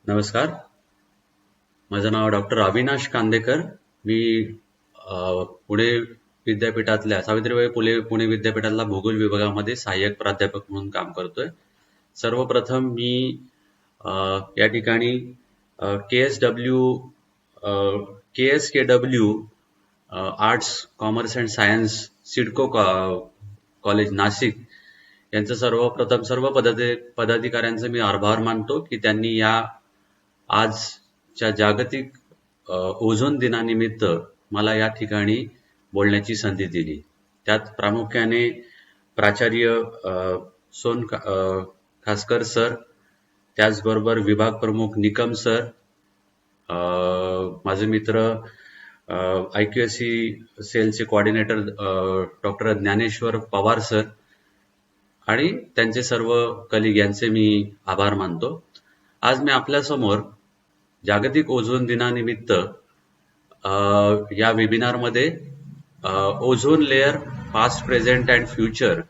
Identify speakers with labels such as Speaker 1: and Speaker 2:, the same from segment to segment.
Speaker 1: नमस्कार. माझं नाव डॉक्टर अविनाश कांदेकर. मी पुणे विद्यापीठातल्या सावित्रीबाई फुले पुणे विद्यापीठातल्या भूगोल विभागामध्ये सहाय्यक प्राध्यापक म्हणून काम करतोय. सर्वप्रथम मी या ठिकाणी KSKW arts commerce and science CIDCO college Nashik यांचं सर्वप्रथम सर्व पदाधिकाऱ्यांचे मी आभार मानतो की त्यांनी या आजच्या जागतिक ओझोन दिनानिमित्त मला या ठिकाणी बोलण्याची संधी दिली. त्यात प्रामुख्याने प्राचार्य खासकर सर, त्याचबरोबर विभाग प्रमुख निकम सर, माझे मित्र IQSC सेलचे coordinator doctor Dnyaneshwar Pawar sir आणि त्यांचे सर्व कलिग यांचे मी आभार मानतो. आज मी आपल्यासमोर जागतिक ओझोन दिनानिमित्त या वेबिनारमध्ये ozone layer past, present and future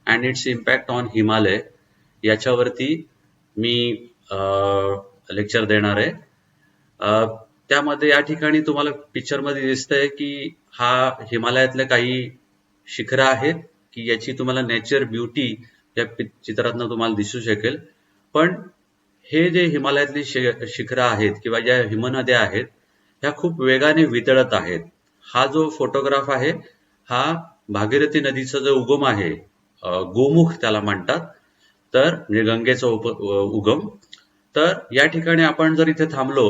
Speaker 1: and it's impact on Himalaya याच्यावरती मी लेक्चर देणार आहे. त्यामध्ये या ठिकाणी तुम्हाला पिक्चरमध्ये दिसतंय की हा हिमालयातल्या काही शिखरं आहेत की याची तुम्हाला नेचर ब्युटी या चित्रातनं तुम्हाला दिसू शकेल. पण हे जे हिमालयातली शिखरं आहेत किंवा ज्या हिमनद्या आहेत ह्या खूप वेगाने वितळत आहेत. हा जो फोटोग्राफ आहे हा भागीरथी नदीचा जो उगम आहे, गोमुख त्याला म्हणतात, तर म्हणजे गंगेचा उगम. तर या ठिकाणी आपण जर इथे थांबलो,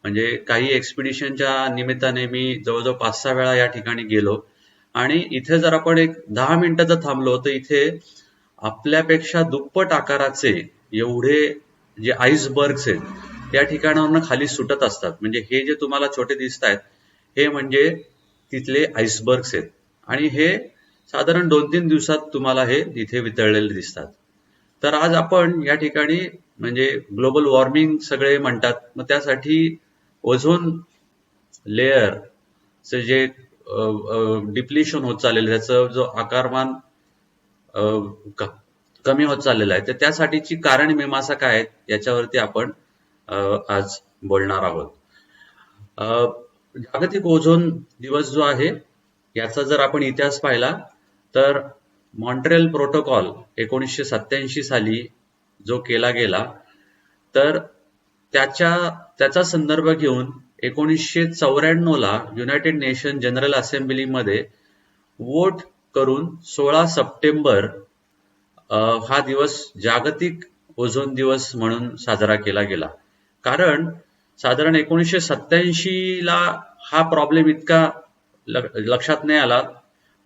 Speaker 1: म्हणजे काही एक्सपिडिशनच्या निमित्ताने मी जवळजवळ 5-6 वेळा या ठिकाणी गेलो आणि इथे जर आपण एक 10 मिनिटं जर थांबलो तर इथे आपल्यापेक्षा दुप्पट आकाराचे एवढे जे आईसबर्ग्स आहेत या ठिकाणावरनं खाली सुटत असतात. म्हणजे हे जे तुम्हाला छोटे दिसत आहेत हे म्हणजे तिथले आईसबर्ग्स आहेत आणि हे साधारण 2-3 दिवसात तुम्हाला हे इथे वितळलेले दिसतात. तर आज आपण या ठिकाणी म्हणजे ग्लोबल वॉर्मिंग सगळे म्हणतात, मग त्यासाठी ओझोन लेअरचे जे डिप्लिशन होत चाललेलं, त्याचं जो आकारमान कमी होत चाललेला आहे, तर त्यासाठीची कारण मीमांसा काय आहेत याच्यावरती आपण आज बोलणार आहोत. जागतिक ओझोन दिवस जो आहे याचा जर आपण इतिहास पाहिला तर मॉन्ट्रियल प्रोटोकॉल 1987 साली जो केला गेला, तर त्याचा संदर्भ घेऊन 1994 ला युनायटेड नेशन जनरल असेंब्लीमध्ये वोट करून 16 सप्टेंबर हा दिवस जागतिक ओझोन दिवस म्हणून साजरा केला गेला. कारण साधारण 1987 ला हा प्रॉब्लेम इतका लक्षात नाही आला,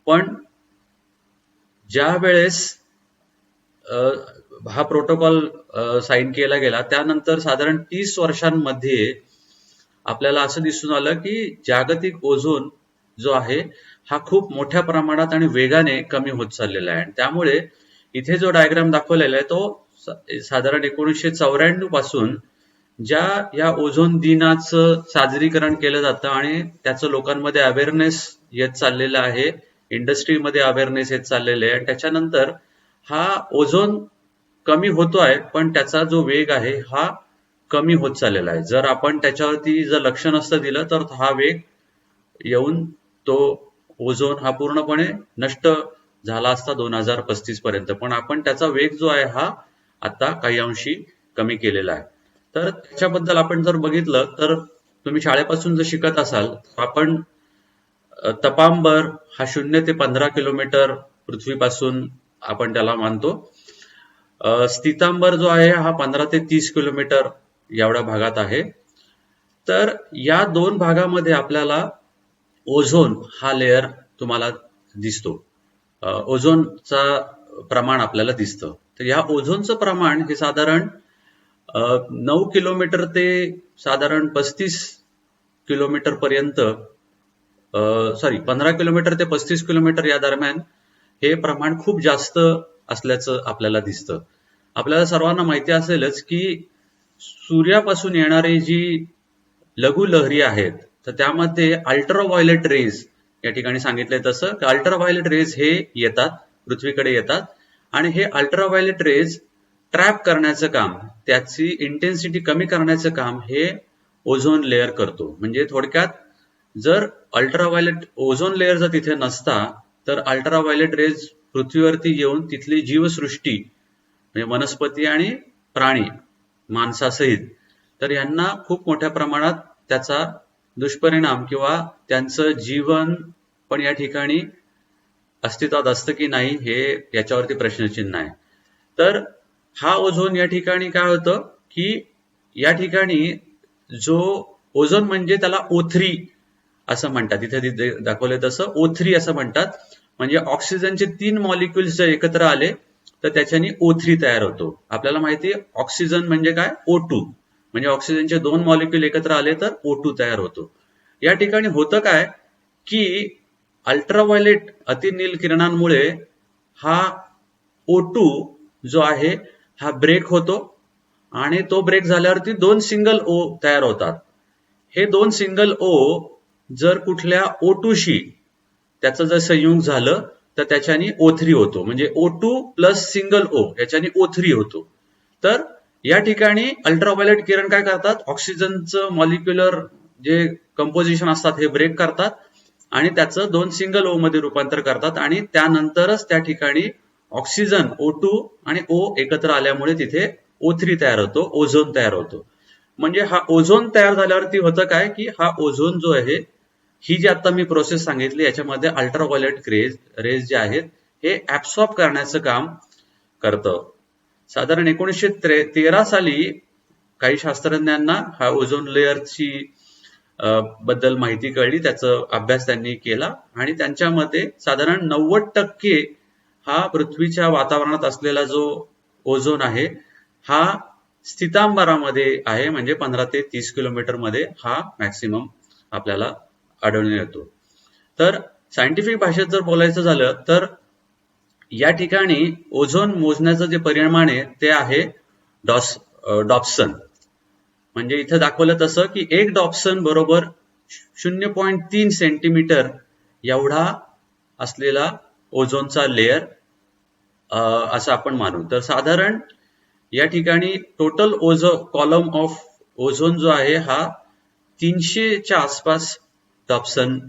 Speaker 1: पण ज्या वेळेस हा प्रोटोकॉल साईन केला गेला त्यानंतर साधारण 30 वर्षांमध्ये आपल्याला असं दिसून आलं की जागतिक ओझोन जो आहे हा खूप मोठ्या प्रमाणात आणि वेगाने कमी होत चाललेला आहे. आणि त्यामुळे इथे जो डायग्राम दाखवलेला आहे तो साधारण 1994 पासून ज्या या ओझोन दिनाचं साजरीकरण केलं जातं आणि त्याचं लोकांमध्ये अवेअरनेस येत चाललेलं आहे, इंडस्ट्रीमध्ये अवेअरनेस येत चाललेलं आहे आणि त्याच्यानंतर हा ओझोन कमी होतोय पण त्याचा जो वेग आहे हा कमी होत चाललेला आहे. जर आपण त्याच्यावरती जर लक्ष नसतं दिलं तर हा वेग येऊन तो ओझोन हा पूर्णपणे नष्ट झाला असता 2035 पर्यंत, पण आपण त्याचा वेग जो आहे हा आता काही अंशी कमी केलेला आहे. तर त्याच्याबद्दल आपण जर बघितलं तर तुम्ही शाळेपासून जर शिकत असाल आपण तपांबर हा 0 ते 15 किलोमीटर पृथ्वीपासून आपण त्याला मानतो. स्थितांबर जो आहे हा 15 ते 30 किलोमीटर एवढ्या भागात आहे. तर या दोन भागामध्ये आपल्याला ओझोन हा लेअर तुम्हाला दिसतो, ओझोनचा प्रमाण आपल्याला दिसतं. तर या ओझोनचं प्रमाण हे साधारण 9 किलोमीटर ते साधारण 35 किलोमीटर पर्यंत 15 किलोमीटर ते 35 किलोमीटर या दरम्यान हे प्रमाण खूप जास्त असल्याचं आपल्याला दिसतं. आपल्याला सर्वांना माहिती असेलच की सूर्यापासून येणारी जी लघुलहरी आहेत तर त्यामध्ये अल्ट्राव्हायोलेट रेज या ठिकाणी सांगितलंय तसं अल्ट्राव्हायोलेट रेज हे येतात, पृथ्वीकडे येतात आणि हे अल्ट्राव्हायोलेट रेज ट्रॅप करण्याचं काम, त्याची इंटेन्सिटी कमी करण्याचं काम हे ओझोन लेअर करतो. म्हणजे थोडक्यात जर अल्ट्राव्हायोलेट ओझोन लेअर जर तिथे नसता तर अल्ट्राव्हायोलेट रेज पृथ्वीवरती येऊन तिथली जीवसृष्टी म्हणजे वनस्पती आणि प्राणी माणसासहित तर यांना खूप मोठ्या प्रमाणात त्याचा दुष्परिणाम किंवा त्यांचं जीवन पण या ठिकाणी अस्तित्वात असतं की नाही हे याच्यावरती प्रश्नचिन्ह आहे. तर हा ओझोन या ठिकाणी काय होतं की या ठिकाणी जो ओझोन म्हणजे त्याला O3 असं म्हणतात, इथे दाखवलंय तसं O3 असं म्हणतात. म्हणजे ऑक्सिजनचे 3 मॉलिक्युल्स जर एकत्र आले तर त्याच्याने O3 तयार होतो. आपल्याला माहिती आहे ऑक्सिजन म्हणजे काय, O2 म्हणजे ऑक्सिजनचे 2 मॉलिक्युल एकत्र आले तर O2 तयार होतो. या ठिकाणी होतं काय की अल्ट्राव्हायोलेट अतिनील किरणांमुळे हा O2 जो आहे हा ब्रेक होतो आणि तो ब्रेक झाल्यावरती 2 सिंगल O तयार होतात. हे 2 सिंगल O जर कुठल्या O2 शी त्याचं जर संयुग झालं तर त्याच्याने O3 होतो. म्हणजे O2 प्लस सिंगल O याच्याने O3 होतो. तर या ठिकाणी अल्ट्राव्हायोलेट किरण काय करतात, ऑक्सिजनचं मॉलिक्युलर जे कंपोजिशन असतात हे ब्रेक करतात आणि त्याचं 2 सिंगल O मध्ये रूपांतर करतात आणि त्यानंतरच त्या ठिकाणी ऑक्सिजन O2 आणि O एकत्र आल्यामुळे तिथे O3 तयार होतो, ओझोन तयार होतो. म्हणजे हा ओझोन तयार झाल्यावरती होतं काय की हा ओझोन जो आहे, ही जी आता मी प्रोसेस सांगितली याच्यामध्ये अल्ट्राव्हायोलेट रेज जे आहेत हे ऍब्सॉर्ब करण्याचं काम करतं. साधारण 1913 साली काही शास्त्रज्ञांना हा ओझोन लेअरची बद्दल माहिती कळली, त्याचा अभ्यास त्यांनी केला आणि त्यांच्या मते साधारण 90% हा पृथ्वीच्या वातावरणात असलेला जो ओझोन आहे हा स्थितांबरामध्ये आहे. म्हणजे 15 ते 30 किलोमीटर मध्ये हा मॅक्सिमम आपल्याला आढळून येतो. तर सायंटिफिक भाषेत जर बोलायचं झालं तर या ठिकाणी ओझोन मोजण्याचं जे परिमाण आहे ते आहे डॉप्सन. म्हणजे इथं दाखवलं तसं की 1 डॉप्सन बरोबर 0.3 सेंटीमीटर एवढा असलेला ओझोनचा लेअर असं आपण मानू. तर साधारण या ठिकाणी टोटल कॉलम ऑफ ओझोन जो आहे हा 300च्या आसपास डॉप्सन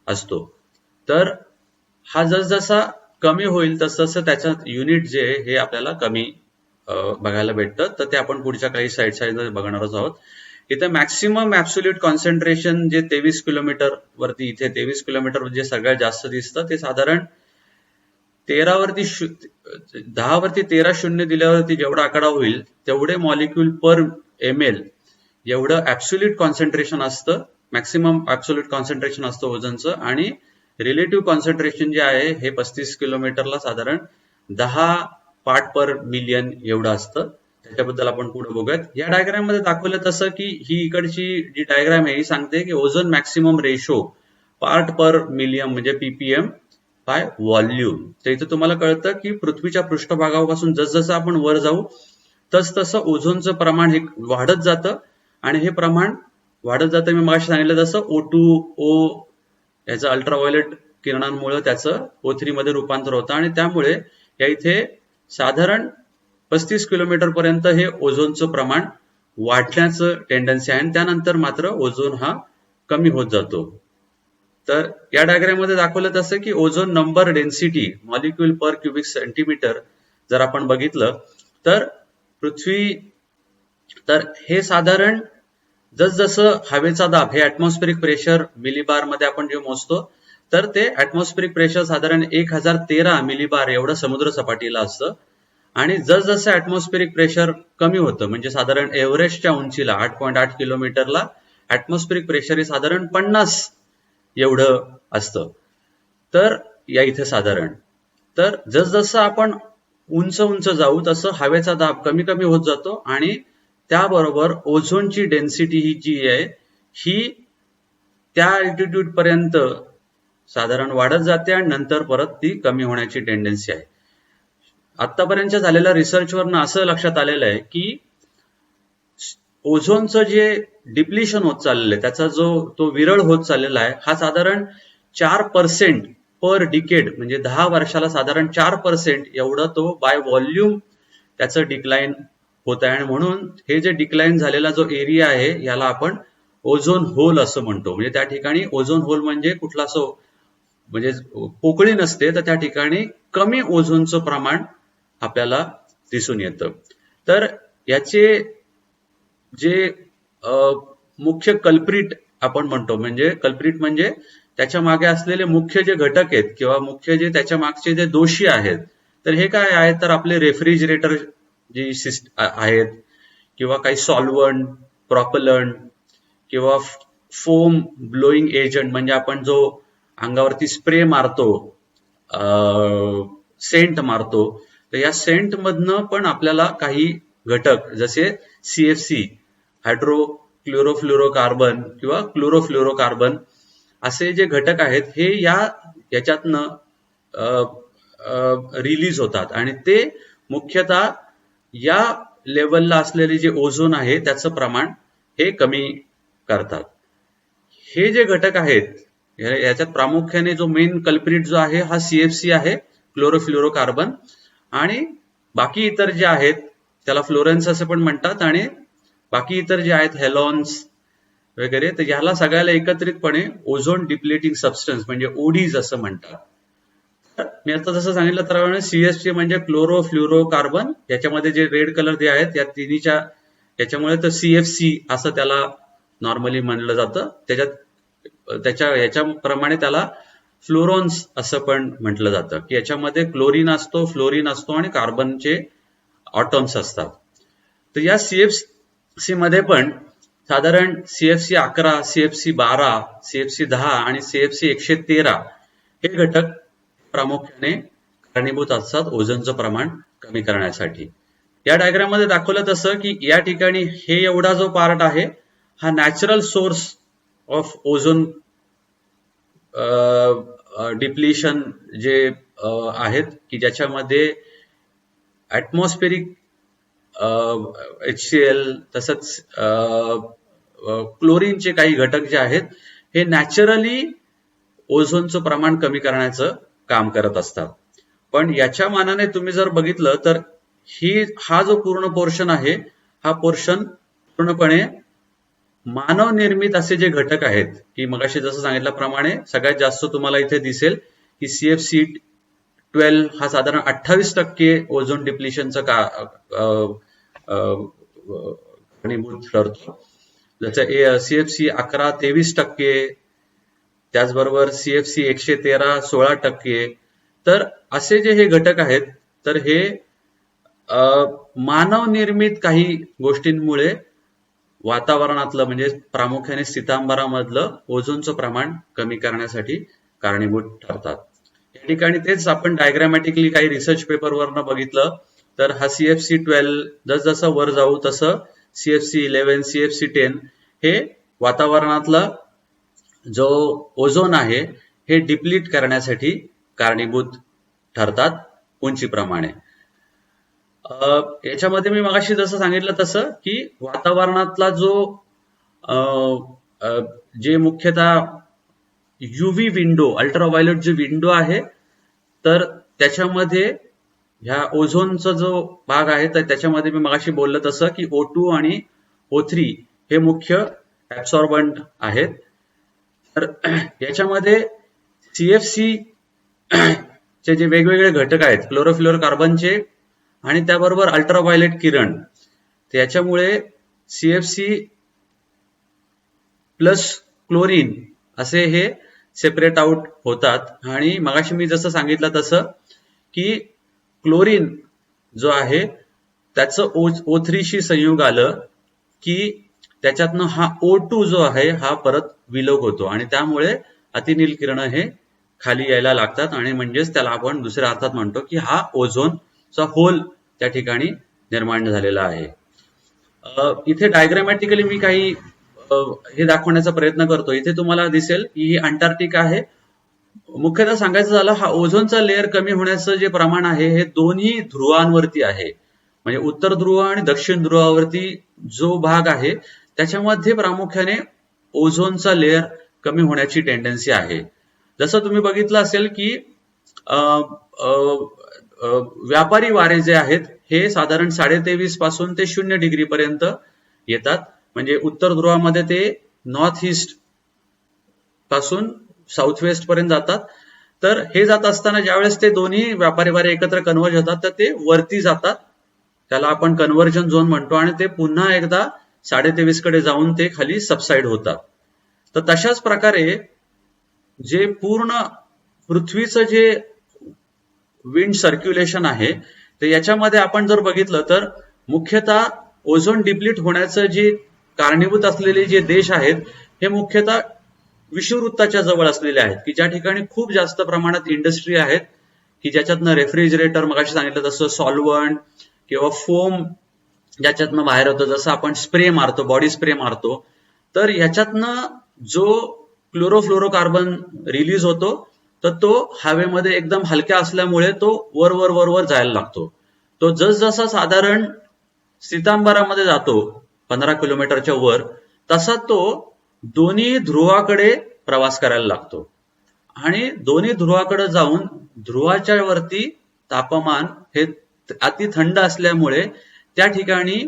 Speaker 1: असतो. तर हा जसजसा कमी होईल तसं त्याचं युनिट जे आहे हे आपल्याला कमी बघायला भेटतं. तर ते आपण पुढच्या काही साईड बघणारच आहोत. इथे मॅक्सिमम ऍब्सोल्यूट कॉन्सन्ट्रेशन जे 23 किलोमीटर वरती, इथे 23 किलोमीटर जे सगळ्यात जास्त दिसतं ते साधारण 10 वरती 13 शून्य दिल्यावरती जेवढा आकडा होईल तेवढे मॉलिक्यूल पर ml एवढं ऍब्सोल्यूट कॉन्सन्ट्रेशन असतं, मॅक्सिमम ऍब्सोल्यूट कॉन्सन्ट्रेशन असतं ओझोनचं. आणि रिलेटिव्ह कॉन्सन्ट्रेशन जे आहे हे 35 किलोमीटरला साधारण 10 पार्ट पर मिलियन एवढं असतं. त्याच्याबद्दल आपण पुढे बघूयात. या डायग्राम मध्ये दाखवलं तसं की ही इकडची जी डायग्राम आहे ही सांगते की ओझोन मॅक्सिमम रेशो पार्ट पर मिलियन म्हणजे ppm बाय व्हॉल्यूम. तर इथे तुम्हाला कळतं की पृथ्वीच्या पृष्ठभागापासून जसजसं आपण वर जाऊ तसतसं ओझोनचं प्रमाण हे वाढत जातं आणि हे प्रमाण वाढत जातं. मी मागाशी सांगितलं तसं O2O याचं अल्ट्राव्हायोलेट किरणांमुळे त्याचं O3 मध्ये रूपांतर होतं आणि त्यामुळे या इथे साधारण 35 किलोमीटर पर्यंत हे ओझोनचं प्रमाण वाढण्याचं टेंडन्सी आहे आणि त्यानंतर मात्र ओझोन हा कमी होत जातो. तर या डायग्राम मध्ये दाखवलं तसं की ओझोन नंबर डेन्सिटी मॉलिक्यूल पर क्युबिक सेंटीमीटर जर आपण बघितलं तर तर हे साधारण जसजसं हवेचा दाब हे ऍटमॉस्फेरिक प्रेशर मिलीबार मध्ये आपण जे मोजतो तर ते ऍटमॉस्फेरिक प्रेशर साधारण 1013 मिलीबार एवढं समुद्र सपाटीला असतं. आणि जसजसं ऍटमॉस्फेरिक प्रेशर कमी होतं म्हणजे साधारण एव्हरेस्टच्या उंचीला 8.8 किलोमीटरला ऍटमॉस्फेरिक प्रेशर हे साधारण 50 एवढं असतं. तर या इथे साधारण तर जसजसं आपण उंच जाऊ तसं हवेचा दाब कमी कमी होत जातो आणि त्याबरोबर ओझोनची डेन्सिटी ही जी आहे ही त्या अल्टिट्यूड पर्यंत साधारण वाढत जाते आणि नंतर परत ती कमी होण्याची टेंडन्सी आहे. आतापर्यंत झालेल्या रिसर्चवरनं असं लक्षात आलेलं आहे की ओझोनचं जे डिप्लिशन होत चाललेलं आहे त्याचा तो विरळ होत चाललेला आहे हा साधारण 4% पर डिकेड म्हणजे 10 वर्षाला साधारण 4% एवढं तो बाय व्हॉल्यूम त्याचं डिक्लाइन होत आहे आणि म्हणून हे जे डिक्लाइन झालेला जो एरिया आहे याला आपण ओझोन होल असं म्हणतो. म्हणजे त्या ठिकाणी ओझोन होल म्हणजे कुठला असं म्हणजे पोकळी नसते, तर त्या ठिकाणी कमी ओझोनचं प्रमाण आपल्याला दिसून येतं. तर याचे जे मुख्य कल्प्रिट आपण म्हणतो, म्हणजे कल्प्रिट म्हणजे त्याच्या मागे असलेले मुख्य जे घटक आहेत किंवा मुख्य जे त्याच्या मागचे जे दोषी आहेत, तर हे काय आहेत, तर आपले रेफ्रिजरेटर जी आहेत किंवा काही सॉल्व्हंट, प्रॉपलंट किंवा फोम ब्लोईंग एजंट म्हणजे आपण जो अंगावरती स्प्रे मारतो, सेंट मारतो, तर या सेंट मधनं पण आपल्याला काही घटक जसे CFC हायड्रो क्लोरोफ्लोरोकार्बन किंवा क्लोरोफ्लोरोकार्बन असे जे घटक आहेत हे याच्यातनं रिलीज होतात आणि ते मुख्यतः या लेवलला असलेले जे ओझोन आहे त्याचं प्रमाण हे कमी करतात. हे जे घटक आहेत याच्यात प्रामुख्याने जो मेन कल्प्रिट जो आहे हा CFC आहे, क्लोरोफ्लोरोकार्बन, आणि बाकी इतर जे आहेत त्याला फ्लोरेन्स असं पण म्हणतात, आणि बाकी इतर जे आहेत हेलॉन्स वगैरे, तर याला सगळ्याला एकत्रितपणे ओझोन डिप्लेटिंग सबस्टन्स म्हणजे ओडीज असं म्हणतात. मी आता जसं सांगितलं त्याप्रमाणे CFC म्हणजे क्लोरोफ्लोरोकार्बन, याच्यामध्ये जे रेड कलर जे आहेत या तिन्हीच्या याच्यामुळे तर CFC असं त्याला नॉर्मली म्हणलं जातं. याच्याप्रमाणे त्याला फ्लोरॉन्स असं पण म्हटलं जातं की याच्यामध्ये क्लोरीन असतो, फ्लोरीन असतो आणि कार्बनचे ऑटम्स असतात. तर या CFC मध्ये पण साधारण CFC 11, CFC 12, CFC 10 आणि CFC 113 हे घटक प्रामुख्याने कारणीभूत असतात ओझोनचं प्रमाण कमी करण्यासाठी. या डायग्राम मध्ये दाखवलं तसं की या ठिकाणी हे एवढा जो पार्ट आहे हा natural source of ozone depletion जे आहेत की ज्याच्यामध्ये ऍटमॉस्फेरिक HCl तसंच क्लोरीनचे काही घटक जे आहेत हे नॅचरली ओझोनचं प्रमाण कमी करण्याचं काम करत असतात. पण याच्या मानाने तुम्ही जर बघितलं तर हा जो पूर्ण पोर्शन आहे हा पोर्शन पूर्णपणे मानव निर्मित असे जे घटक आहेत की मगाशी जसं सांगितल्याप्रमाणे सगळ्यात जास्त तुम्हाला इथे दिसेल की CFC 12 हा साधारण 28% ओझोन डिप्लिशनचं कारणीभूत ठरतो. जसं CFC 11 23%, त्याचबरोबर CFC 113 16%. तर असे जे हे घटक आहेत तर हे मानव निर्मित काही गोष्टींमुळे वातावरणातलं म्हणजे प्रामुख्याने सितांबरामधलं ओझोनचं प्रमाण कमी करण्यासाठी कारणीभूत ठरतात. या ठिकाणी तेच आपण डायग्रामॅटिकली काही रिसर्च पेपरवरनं बघितलं तर हा CFC 12 जसजसं वर जाऊ तसं CFC 11, CFC 10 हे वातावरणातला जो ओझोन आहे हे डिप्लीट करण्यासाठी कारणीभूत ठरतात उंचीप्रमाणे. याच्यामध्ये मी मगाशी जसं सांगितलं तसं की वातावरणातला जो जे मुख्यतः UV विंडो, अल्ट्राव्हायोलेट जे विंडो आहे तर त्याच्यामध्ये ह्या ओझोनचा जो भाग आहे तर त्याच्यामध्ये मी मगाशी बोललं तसं की O2 आणि O3 हे मुख्य ऍब्सॉर्बंट आहेत. तर याच्यामध्ये CFC चे जे वेगवेगळे घटक आहेत क्लोरोफ्लोरोकार्बनचे आणि त्याबरोबर अल्ट्राव्हायोलेट किरण, त्याच्यामुळे CFC प्लस क्लोरीन असे हे सेपरेट आउट होतात. आणि मगाशी मी जसं सांगितलं तसं की क्लोरीन जो आहे त्याचं O3 शी संयोग आलं की त्याच्यातनं हा O2 जो आहे हा परत विलोप होतो आणि त्यामुळे अतिनील किरण हे खाली यायला लागतात आणि म्हणजेच त्याला आपण दुसऱ्या अर्थात म्हणतो की हा ओझोनचा होल त्या ठिकाणी निर्माण झालेला आहे. इथे डायग्रामॅटिकली मी काही हे दाखवण्याचा प्रयत्न करतो. इथे तुम्हाला दिसेल की ही अंटार्क्टिका आहे. मुख्यतः सांगायचं झालं हा ओझोनचा लेअर कमी होण्याचं जे प्रमाण आहे हे दोन्ही ध्रुवांवरती आहे. म्हणजे उत्तर ध्रुव आणि दक्षिण ध्रुवावरती जो भाग आहे त्याच्यामध्ये प्रामुख्याने ओझोनचा लेअर कमी होण्याची टेंडन्सी आहे. जसं तुम्ही बघितलं असेल की व्यापारी वारे जे आहेत हे साधारण 23.5 पासून ते 0 डिग्री पर्यंत येतात. म्हणजे उत्तर ध्रुवामध्ये ते नॉर्थ ईस्ट पासून साऊथ वेस्ट पर्यंत जातात. तर हे जात असताना ज्यावेळेस ते दोन्ही व्यापारी वारे एकत्र कन्वर्ज होतात तर ते वरती जातात, त्याला आपण कन्व्हर्जन झोन म्हणतो, आणि ते पुन्हा एकदा 23.5 कडे जाऊन ते खाली सबसाइड होतात. तर तशाच प्रकारे जे पूर्ण पृथ्वीचं जे विंड सर्क्युलेशन आहे तर याच्यामध्ये आपण जर बघितलं तर मुख्यतः ओझोन डिप्लीट होण्याचं जे कारणीभूत असलेले जे देश आहेत हे मुख्यतः विषुववृत्ताच्या जवळ असलेले आहेत, की ज्या ठिकाणी खूप जास्त प्रमाणात इंडस्ट्री आहेत, की ज्याच्यातनं रेफ्रिजरेटर मगाशी सांगितलं तसं सॉल्व्हंट किंवा फोम ज्याच्यातनं बाहेर होतं, जसं आपण स्प्रे मारतो, बॉडी स्प्रे मारतो, तर ह्याच्यातनं जो क्लोरोफ्लोरोकार्बन रिलीज होतो तर तो हवेमध्ये एकदम हलक्या असल्यामुळे तो वर वर वर वर जायला लागतो. तो जसजसा साधारण सितांबरामध्ये जातो 15 किलोमीटरच्या वर, तसा तो दोन्ही ध्रुवाकडे प्रवास करायला लागतो, आणि दोन्ही ध्रुवाकडे जाऊन ध्रुवाच्या वरती तापमान हे अति थंड असल्यामुळे त्या ठिकाणी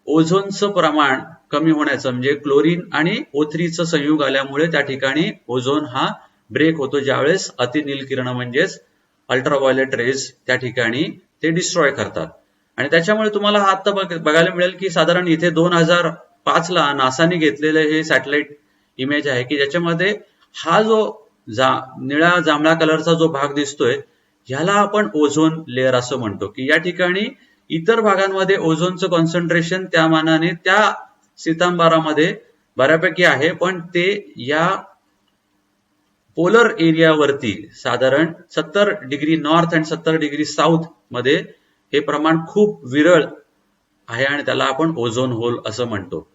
Speaker 1: ओझोनचं प्रमाण कमी होण्याचं, म्हणजे क्लोरीन आणि O3चं संयुग आल्यामुळे त्या ठिकाणी ओझोन हा ब्रेक होतो, ज्यावेळेस अतिनील म्हणजेच अल्ट्राव्हायोलेट रेज त्या ठिकाणी ते डिस्ट्रॉय करतात. आणि त्याच्यामुळे तुम्हाला हा आता बघायला मिळेल की साधारण इथे 2005 ला नासाने घेतलेले हे सॅटेलाइट इमेज आहे, की ज्याच्यामध्ये हा जो निळा जांभळा कलरचा जो भाग दिसतोय ह्याला आपण ओझोन लेअर असं म्हणतो, की या ठिकाणी इतर भागांमध्ये ओझोनचं कॉन्सन्ट्रेशन त्या मानाने त्या सितांबरामध्ये बऱ्यापैकी आहे, पण ते या पोलर एरियावरती साधारण 70 डिग्री नॉर्थ आणि 70 डिग्री साऊथ मध्ये हे प्रमाण खूप विरळ आहे, आणि त्याला आपण ओझोन होल असं म्हणतो.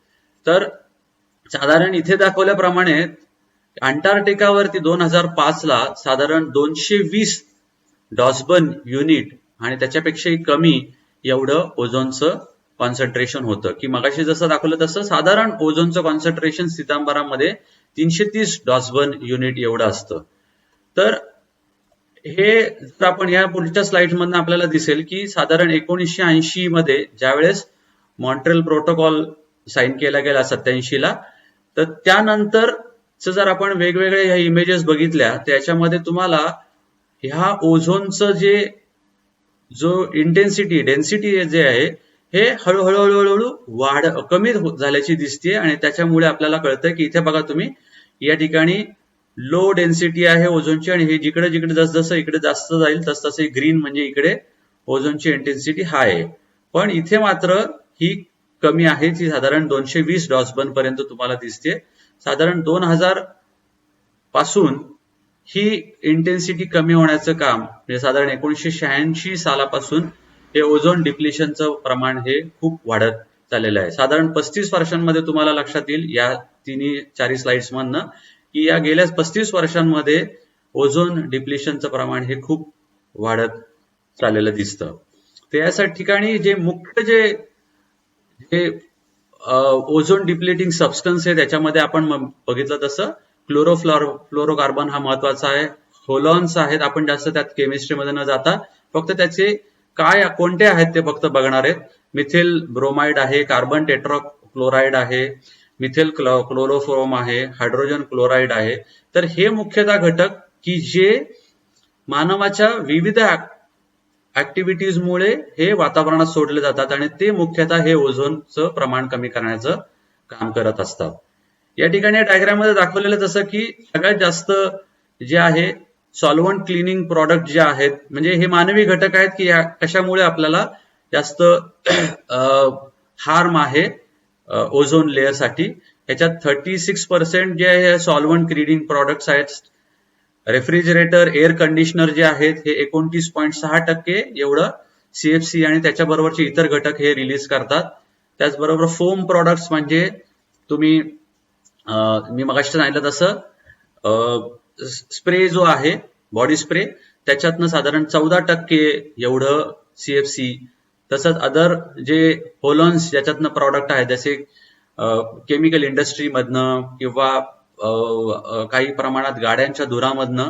Speaker 1: तर साधारण इथे दाखवल्याप्रमाणे अंटार्क्टिकावरती 2005 ला साधारण 220 डॉसबन युनिट आणि त्याच्यापेक्षाही कमी एवढं ओझोनचं कॉन्सन्ट्रेशन होतं, की मगाशी जसं दाखवलं तसं साधारण ओझोनचं कॉन्सन्ट्रेशन सितांबरामध्ये 330 डॉसबन युनिट एवढं असतं. तर हे जर आपण या पुढच्या स्लाइड मधून आपल्याला दिसेल की साधारण 1980 मध्ये ज्यावेळेस मॉन्ट्रियल प्रोटोकॉल साईन केला गेला 87 ला, तर त्यानंतर जर आपण वेगवेगळे ह्या इमेजेस बघितल्या त्याच्यामध्ये तुम्हाला ह्या ओझोनचं जो डेन्सिटी जे आहे हे हळूहळू कमी झाल्याची दिसते, आणि त्याच्यामुळे आपल्याला कळतं की इथे बघा तुम्ही या ठिकाणी लो डेन्सिटी आहे ओझोनची, आणि हे जिकडे जिकडे जसजसं इकडे जास्त जाईल तसतसे ग्रीन म्हणजे इकडे ओझोनची इंटेन्सिटी हाय आहे, पण इथे मात्र ही कमी आहे, ती साधारण 220 डॉसबन पर्यंत तुम्हाला दिसते. साधारण 2000 पासून ही इंटेन्सिटी कमी होण्याचं काम, म्हणजे साधारण 1986 सालापासून हे ओझोन डिप्लिशनचं प्रमाण हे खूप वाढत चाललेलं आहे. साधारण 35 वर्षांमध्ये तुम्हाला लक्षात येईल या तिन्ही चारी स्लाइड्स मधनं की या गेल्या 35 वर्षांमध्ये ओझोन डिप्लिशनचं प्रमाण हे खूप वाढत चाललेलं दिसतं. तर या ठिकाणी जे मुख्य जे ओझोन डिप्लिटिंग सबस्टन्स आहे त्याच्यामध्ये आपण बघितलं तसं फ्लोरोकार्बन हा महत्वाचा आहे, होलॉन्स आहेत, आपण जास्त त्यात केमिस्ट्रीमध्ये न जाता फक्त त्याचे कोणते आहेत ते फक्त बघणार आहेत. मिथिल ब्रोमाइड आहे, कार्बन टेट्राक्लोराइड आहे, मिथिल क्लोरोफॉर्म आहे, हायड्रोजन क्लोराइड आहे. तर हे मुख्यतः घटक की जे मानवाच्या विविध ऍक्टिव्हिटीजमुळे हे वातावरणात सोडले जातात, आणि ते मुख्यतः हे ओझोनचं प्रमाण कमी करण्याचं काम करत असतात. या ठिकाणी डायग्राम मध्ये दाखवलेलं जसं की सगळ्यात जास्त जे आहे सॉल्व्हंट क्लिनिंग प्रॉडक्ट जे आहेत, म्हणजे हे मानवी घटक आहेत की कशामुळे आपल्याला जास्त हार्म आहे ओझोन लेअर साठी. ह्याच्यात 36% जे आहे सॉल्व्हंट क्लिनिंग प्रॉडक्ट्स आहेत. रेफ्रिजरेटर, एअर कंडिशनर जे आहेत हे 29.6% एवढं CFC आणि त्याच्याबरोबरचे इतर घटक हे रिलीज करतात. त्याचबरोबर फोम प्रॉडक्ट्स म्हणजे मी मगाशी सांगितलं तसं स्प्रे जो आहे बॉडी स्प्रे त्याच्यातनं साधारण 14% एवढं CFC. तसंच अदर जे होलॉन्स ज्याच्यातनं प्रॉडक्ट आहेत जसे केमिकल इंडस्ट्री मधनं किंवा काही प्रमाणात गाड्यांच्या धुरामधनं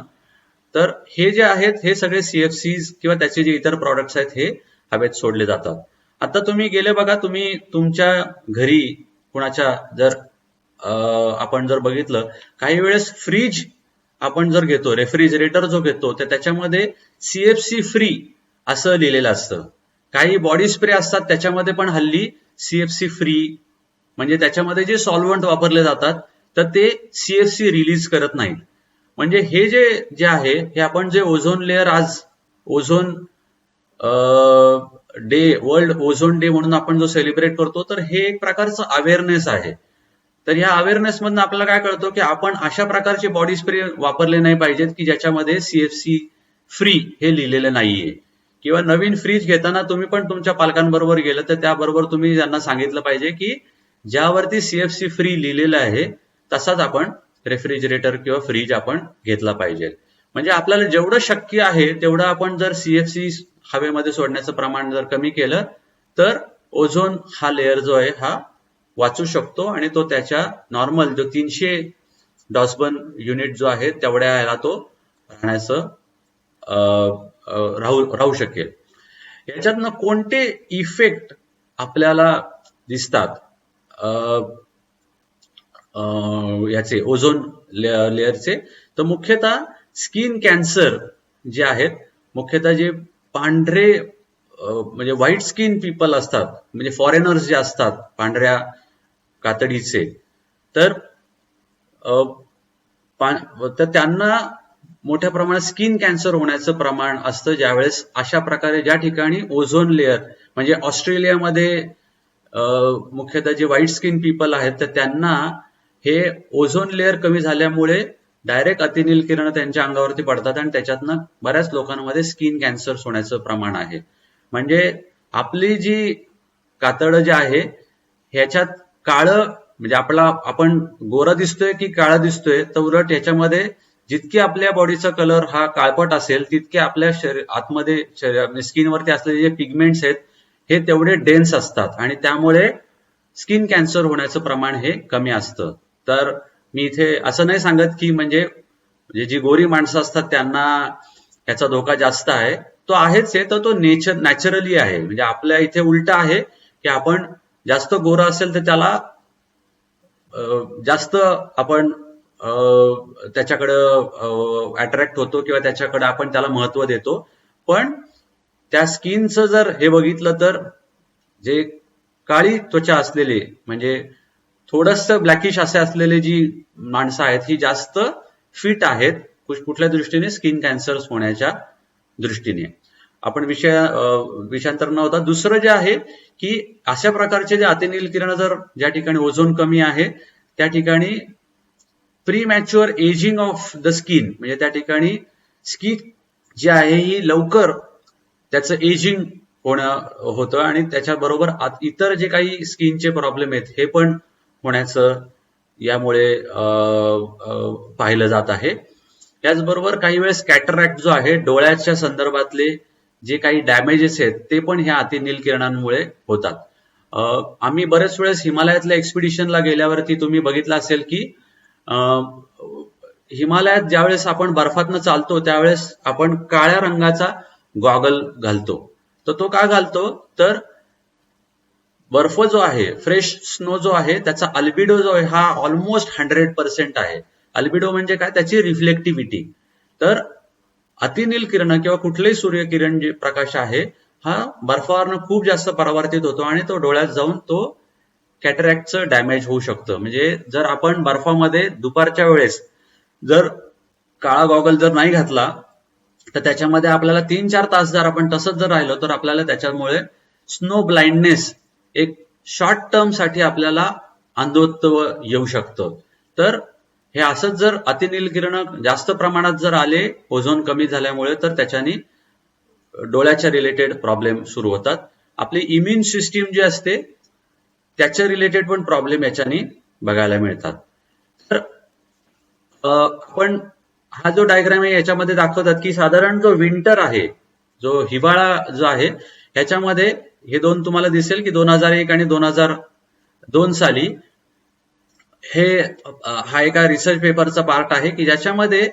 Speaker 1: तर हे जे आहेत हे सगळे सीएफसी किंवा त्याचे जे इतर प्रॉडक्ट्स आहेत हे हवेत सोडले जातात. आता तुम्ही गेले बघा, तुम्ही तुमच्या घरी कुणाच्या जर आपण जर बघितलं, काही वेळेस फ्रीज आपण जर घेतो, रेफ्रिजरेटर जो घेतो, तर त्याच्यामध्ये सीएफसी फ्री असं लिहिलेलं असतं. काही बॉडी स्प्रे असतात त्याच्यामध्ये पण हल्ली सीएफसी फ्री, म्हणजे त्याच्यामध्ये जे सॉल्व्हंट वापरले जातात तर ते सीएफसी रिलीज करत नाहीत. म्हणजे हे जे आहे हे आपण जे ओझोन लेअर आज ozone day, world ozone day म्हणून आपण जो सेलिब्रेट करतो, तर हे एक प्रकारचं अवेअरनेस आहे. तर या अवेअरनेस मधून आपल्याला काय कळतं की आपण अशा प्रकारचे बॉडी स्प्रे वापरले नाही पाहिजेत की ज्याच्यामध्ये सीएफसी फ्री हे लिहिलेलं नाहीये. किंवा नवीन फ्रीज घेताना तुम्ही पण तुमच्या पालकांबरोबर गेलं तर त्याबरोबर तुम्ही त्यांना सांगितलं पाहिजे की ज्यावरती सीएफसी फ्री लिहिलेलं आहे तसाच आपण रेफ्रिजरेटर किंवा फ्रीज आपण घेतला पाहिजे. म्हणजे आपल्याला जेवढं शक्य आहे तेवढं आपण जर सीएफसी हवेमध्ये सोडण्याचं प्रमाण जर कमी केलं तर ओझोन हा लेअर जो आहे हा वाचू शकतो आणि तो त्याच्या नॉर्मल जो 300 डॉसबर्न युनिट जो आहे तेवढ्या याला तो राहण्याचं राहू शकेल. याच्यातनं कोणते इफेक्ट आपल्याला दिसतात याचे ओझोन लेअरचे, तर मुख्यतः स्किन कॅन्सर जे आहेत, मुख्यतः जे पांढरे म्हणजे व्हाईट स्किन पीपल असतात, म्हणजे फॉरेनर्स जे असतात पांढऱ्या कातडीचे, तर त्यांना मोठ्या प्रमाणात स्किन कॅन्सर होण्याचं प्रमाण असतं ज्यावेळेस अशा प्रकारे ज्या ठिकाणी ओझोन लेअर, म्हणजे ऑस्ट्रेलियामध्ये मुख्यतः जे व्हाईट स्किन पीपल आहेत तर त्यांना हे ओझोन लेअर कमी झाल्यामुळे डायरेक्ट अतिनील किरण त्यांच्या अंगावरती पडतात आणि त्याच्यातनं बऱ्याच लोकांमध्ये स्किन कॅन्सर होण्याचं प्रमाण आहे. म्हणजे आपली जी कातड जे आहे ह्याच्यात काळं, म्हणजे आपण गोरा दिसतोय की काळा दिसतोय, तर उलट ह्याच्यामध्ये जितके आपल्या बॉडीचा कलर हा काळपट असेल तितके आपल्या आतमध्ये स्किनवरती असलेले जे पिगमेंट्स आहेत हे तेवढे डेन्स असतात आणि त्यामुळे स्किन कॅन्सर होण्याचं प्रमाण हे कमी असतं. तर मी इथे असं नाही सांगत की म्हणजे जी गोरी माणसं असतात त्यांना याचा धोका जास्त आहे, तो आहेच आहे, तर तो नॅचरली आहे. म्हणजे आपल्या इथे उलट आहे की आपण जास्त गोरा असेल तर त्याला जास्त आपण त्याच्याकडं अट्रॅक्ट होतो किंवा त्याच्याकडे आपण त्याला महत्व देतो. पण त्या स्किनचं जर हे बघितलं तर जे काळी त्वचा असलेले, म्हणजे थोडंसं ब्लॅकिश असे असलेले जी माणसं आहेत ही जास्त फिट आहेत कुठल्या दृष्टीने, स्किन कॅन्सर होण्याच्या दृष्टीने. आपण विषयांतर न होता दुसरं जे आहे की अशा प्रकारचे जे अतिनील किरण जर ज्या ठिकाणी ओझोन कमी आहे त्या ठिकाणी premature ageing of the skin, म्हणजे त्या ठिकाणी स्किन जी आहे ही लवकर त्याचं एजिंग होतं आणि त्याच्याबरोबर इतर जे काही स्किनचे प्रॉब्लेम आहेत हे पण होण्याचं यामुळे पाहिलं जात आहे. त्याचबरोबर काही वेळेस कॅटरॅक्ट जो आहे, डोळ्याच्या संदर्भातले जे काही डॅमेजेस आहेत ते पण ह्या अतिनील किरणांमुळे होतात. आम्ही बरेच वेळेस हिमालयातल्या एक्सपिडिशनला गेल्यावरती तुम्ही बघितलं असेल की हिमालयात ज्यावेळेस आपण बर्फातनं चालतो त्यावेळेस आपण काळ्या रंगाचा गॉगल घालतो. तर तो का घालतो, तर बर्फ जो आहे, फ्रेश स्नो जो आहे, त्याचा अल्बिडो जो आहे हा ऑलमोस्ट 100% आहे. अल्बिडो म्हणजे काय, त्याची रिफ्लेक्टिव्हिटी. तर अतिनील किरण किंवा कुठलेही सूर्यकिरण जे प्रकाश आहे हा बर्फावरनं खूप जास्त परावर्तित होतो आणि तो डोळ्यात जाऊन तो कॅटरॅक्टचं डॅमेज होऊ शकतं. म्हणजे जर आपण बर्फामध्ये दुपारच्या वेळेस जर काळा गॉगल जर नाही घातला तर त्याच्यामध्ये आपल्याला 3-4 तास जर आपण तसंच जर राहिलो तर आपल्याला त्याच्यामुळे स्नो ब्लाइंडनेस एक शॉर्ट टर्म साठी आपल्याला अंधत्व येऊ शकतं. तर हे असंच जर अतिनील किरण जास्त प्रमाणात जर आले ओझोन कमी झाल्यामुळे तर त्याच्यानी डोळ्याच्या रिलेटेड प्रॉब्लेम सुरू होतात. आपली इम्युन सिस्टीम जी असते त्याच्या रिलेटेड पण प्रॉब्लेम याच्यानी बघायला मिळतात. तर आपण हा जो डायग्राम आहे याच्यामध्ये दाखवतात की साधारण जो विंटर आहे, जो हिवाळा जो आहे, ह्याच्यामध्ये हे दोन तुम्हाला दिसेल की 2001 आणि 2002 साली हा एका रिसर्च पेपरचा पार्ट आहे की ज्याच्यामध्ये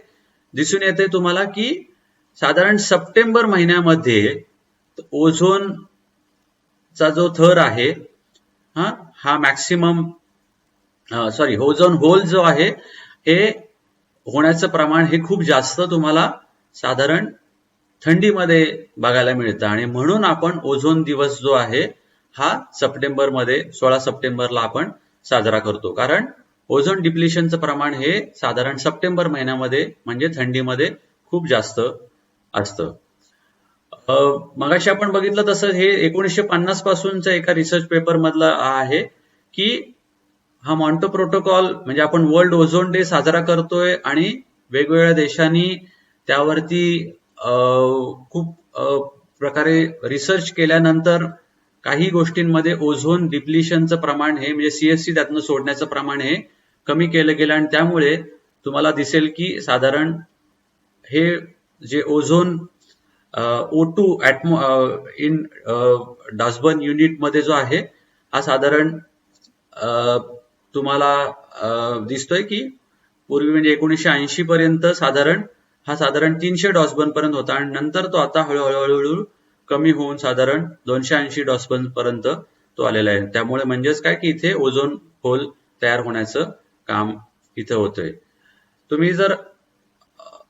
Speaker 1: दिसून येते तुम्हाला की साधारण सप्टेंबर महिन्यामध्ये ओझोनचा जो थर आहे हा मॅक्सिमम ओझोन होल जो आहे हे होण्याचं प्रमाण हे खूप जास्त तुम्हाला साधारण थंडीमध्ये बघायला मिळतं. आणि म्हणून आपण ओझोन दिवस जो आहे हा सप्टेंबरमध्ये 16 सप्टेंबरला आपण साजरा करतो. कारण ओझोन डिप्लिशनचं प्रमाण हे साधारण सप्टेंबर महिन्यामध्ये म्हणजे थंडीमध्ये खूप जास्त असतं. मगाशी आपण बघितलं तसं हे 1950 पासूनचं एका रिसर्च पेपर मधलं आहे की हा मॉन्टो प्रोटोकॉल म्हणजे आपण वर्ल्ड ओझोन डे साजरा करतोय आणि वेगवेगळ्या देशांनी त्यावरती खूप प्रकारे रिसर्च केल्यानंतर काही गोष्टींमध्ये ओझोन डिप्लिशनचं प्रमाण हे म्हणजे सीएफसी त्यातनं सोडण्याचं प्रमाण हे कमी केलं गेलं आणि त्यामुळे तुम्हाला दिसेल की साधारण हे जे ओझोन O2 इन डासबर्न युनिट मध्ये जो आहे हा साधारण तुम्हाला दिसतोय की पूर्वी म्हणजे 1980 पर्यंत साधारण 300 डॉसबर्न पर्यंत होता आणि नंतर तो आता हळूहळू कमी होऊन साधारण 280 डॉसबर्न पर्यंत तो आलेला आहे. त्यामुळे म्हणजेच काय की इथे ओझोन होल तयार होण्याचं काम इथे होतंय. तुम्ही जर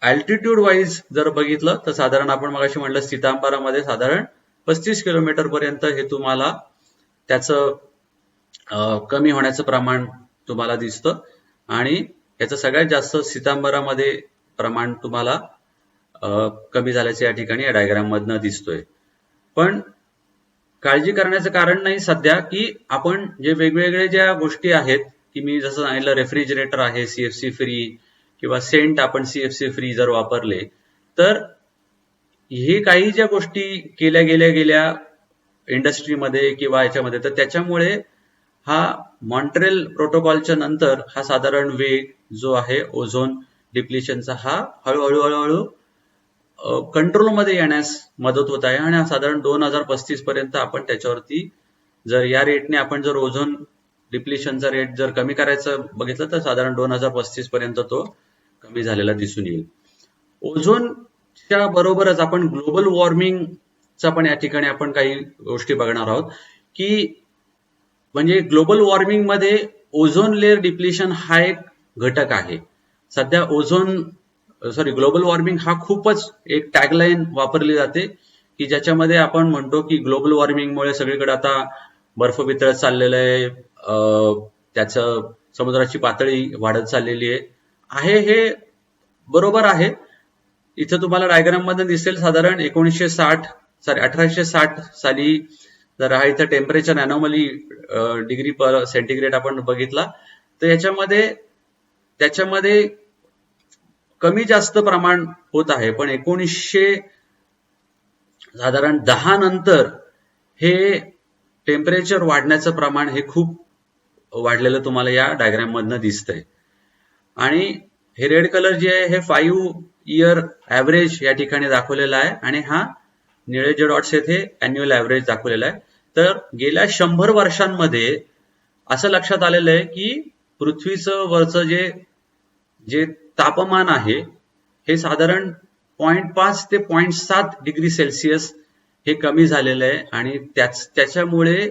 Speaker 1: अल्टिट्यूड वाईज जर बघितलं तर साधारण आपण मगाशी म्हटलं सितांबरामध्ये साधारण 35 किलोमीटर पर्यंत हे तुम्हाला त्याचं कमी होण्याचं प्रमाण तुम्हाला दिसतं आणि याचं सगळ्यात जास्त सितांबरामध्ये प्रमाण तुम्हाला कमी झाल्याचं या ठिकाणी या डायग्राम मधनं दिसतोय. पण काळजी करण्याचं कारण नाही सध्या की आपण जे वेगवेगळे ज्या गोष्टी आहेत की मी जसं सांगितलं रेफ्रिजरेटर आहे सीएफसी फ्री किंवा सेंट आपण सीएफसी फ्री जर वापरले तर हे काही ज्या गोष्टी केल्या गेल्या इंडस्ट्रीमध्ये किंवा याच्यामध्ये तर त्याच्यामुळे हा मॉन्ट्रेल प्रोटोकॉलच्या नंतर हा साधारण वेग जो आहे ओझोन डिप्लिशनचा हा हळूहळू कंट्रोलमध्ये येण्यास मदत होत आहे आणि साधारण 2035 पर्यंत आपण त्याच्यावरती जर या रेटने आपण जर ओझोन डिप्लिशनचा रेट जर कमी करायचं बघितलं तर साधारण 2035 पर्यंत तो कमी झालेला दिसून येईल. ओझोनच्या बरोबरच आपण ग्लोबल वॉर्मिंगचा पण या ठिकाणी आपण काही गोष्टी बघणार आहोत की म्हणजे ग्लोबल वॉर्मिंग मध्ये ओझोन लेअर डिप्लिशन हा एक घटक आहे. सध्या ग्लोबल वॉर्मिंग हा खूपच एक टॅगलाईन वापरली जाते की ज्याच्यामध्ये आपण म्हणतो की ग्लोबल वॉर्मिंगमुळे सगळीकडे आता बर्फ वितळत चाललेलं आहे, त्याचं समुद्राची पातळी वाढत चाललेली आहे. हे बरोबर आहे. इथं तुम्हाला डायग्राम मध्ये दिसेल साधारण 1860 साली जर हा इथं टेम्परेचर अनॉमली डिग्री पर सेंटीग्रेड आपण बघितला तर त्याच्यामध्ये कमी जास्त प्रमाण होत आहे. पण 1910 नंतर हे टेम्परेचर वाढण्याचं प्रमाण हे खूप वाढलेलं तुम्हाला या डायग्राम मधनं दिसतंय. आणि हे रेड कलर जे आहे हे 5 इयर ऍव्हरेज या ठिकाणी दाखवलेला आहे आणि हा निळे जे डॉट्स आहेत हे अॅन्युअल ऍव्हरेज दाखवलेला आहे. तर गेल्या 100 वर्षांमध्ये असं लक्षात आलेलं आहे की पृथ्वीचं वरचं जे तापमान आहे हे साधारण 0.5 ते 0.7 डिग्री सेल्सिअस हे कमी झालेलं आहे आणि त्याच्यामुळे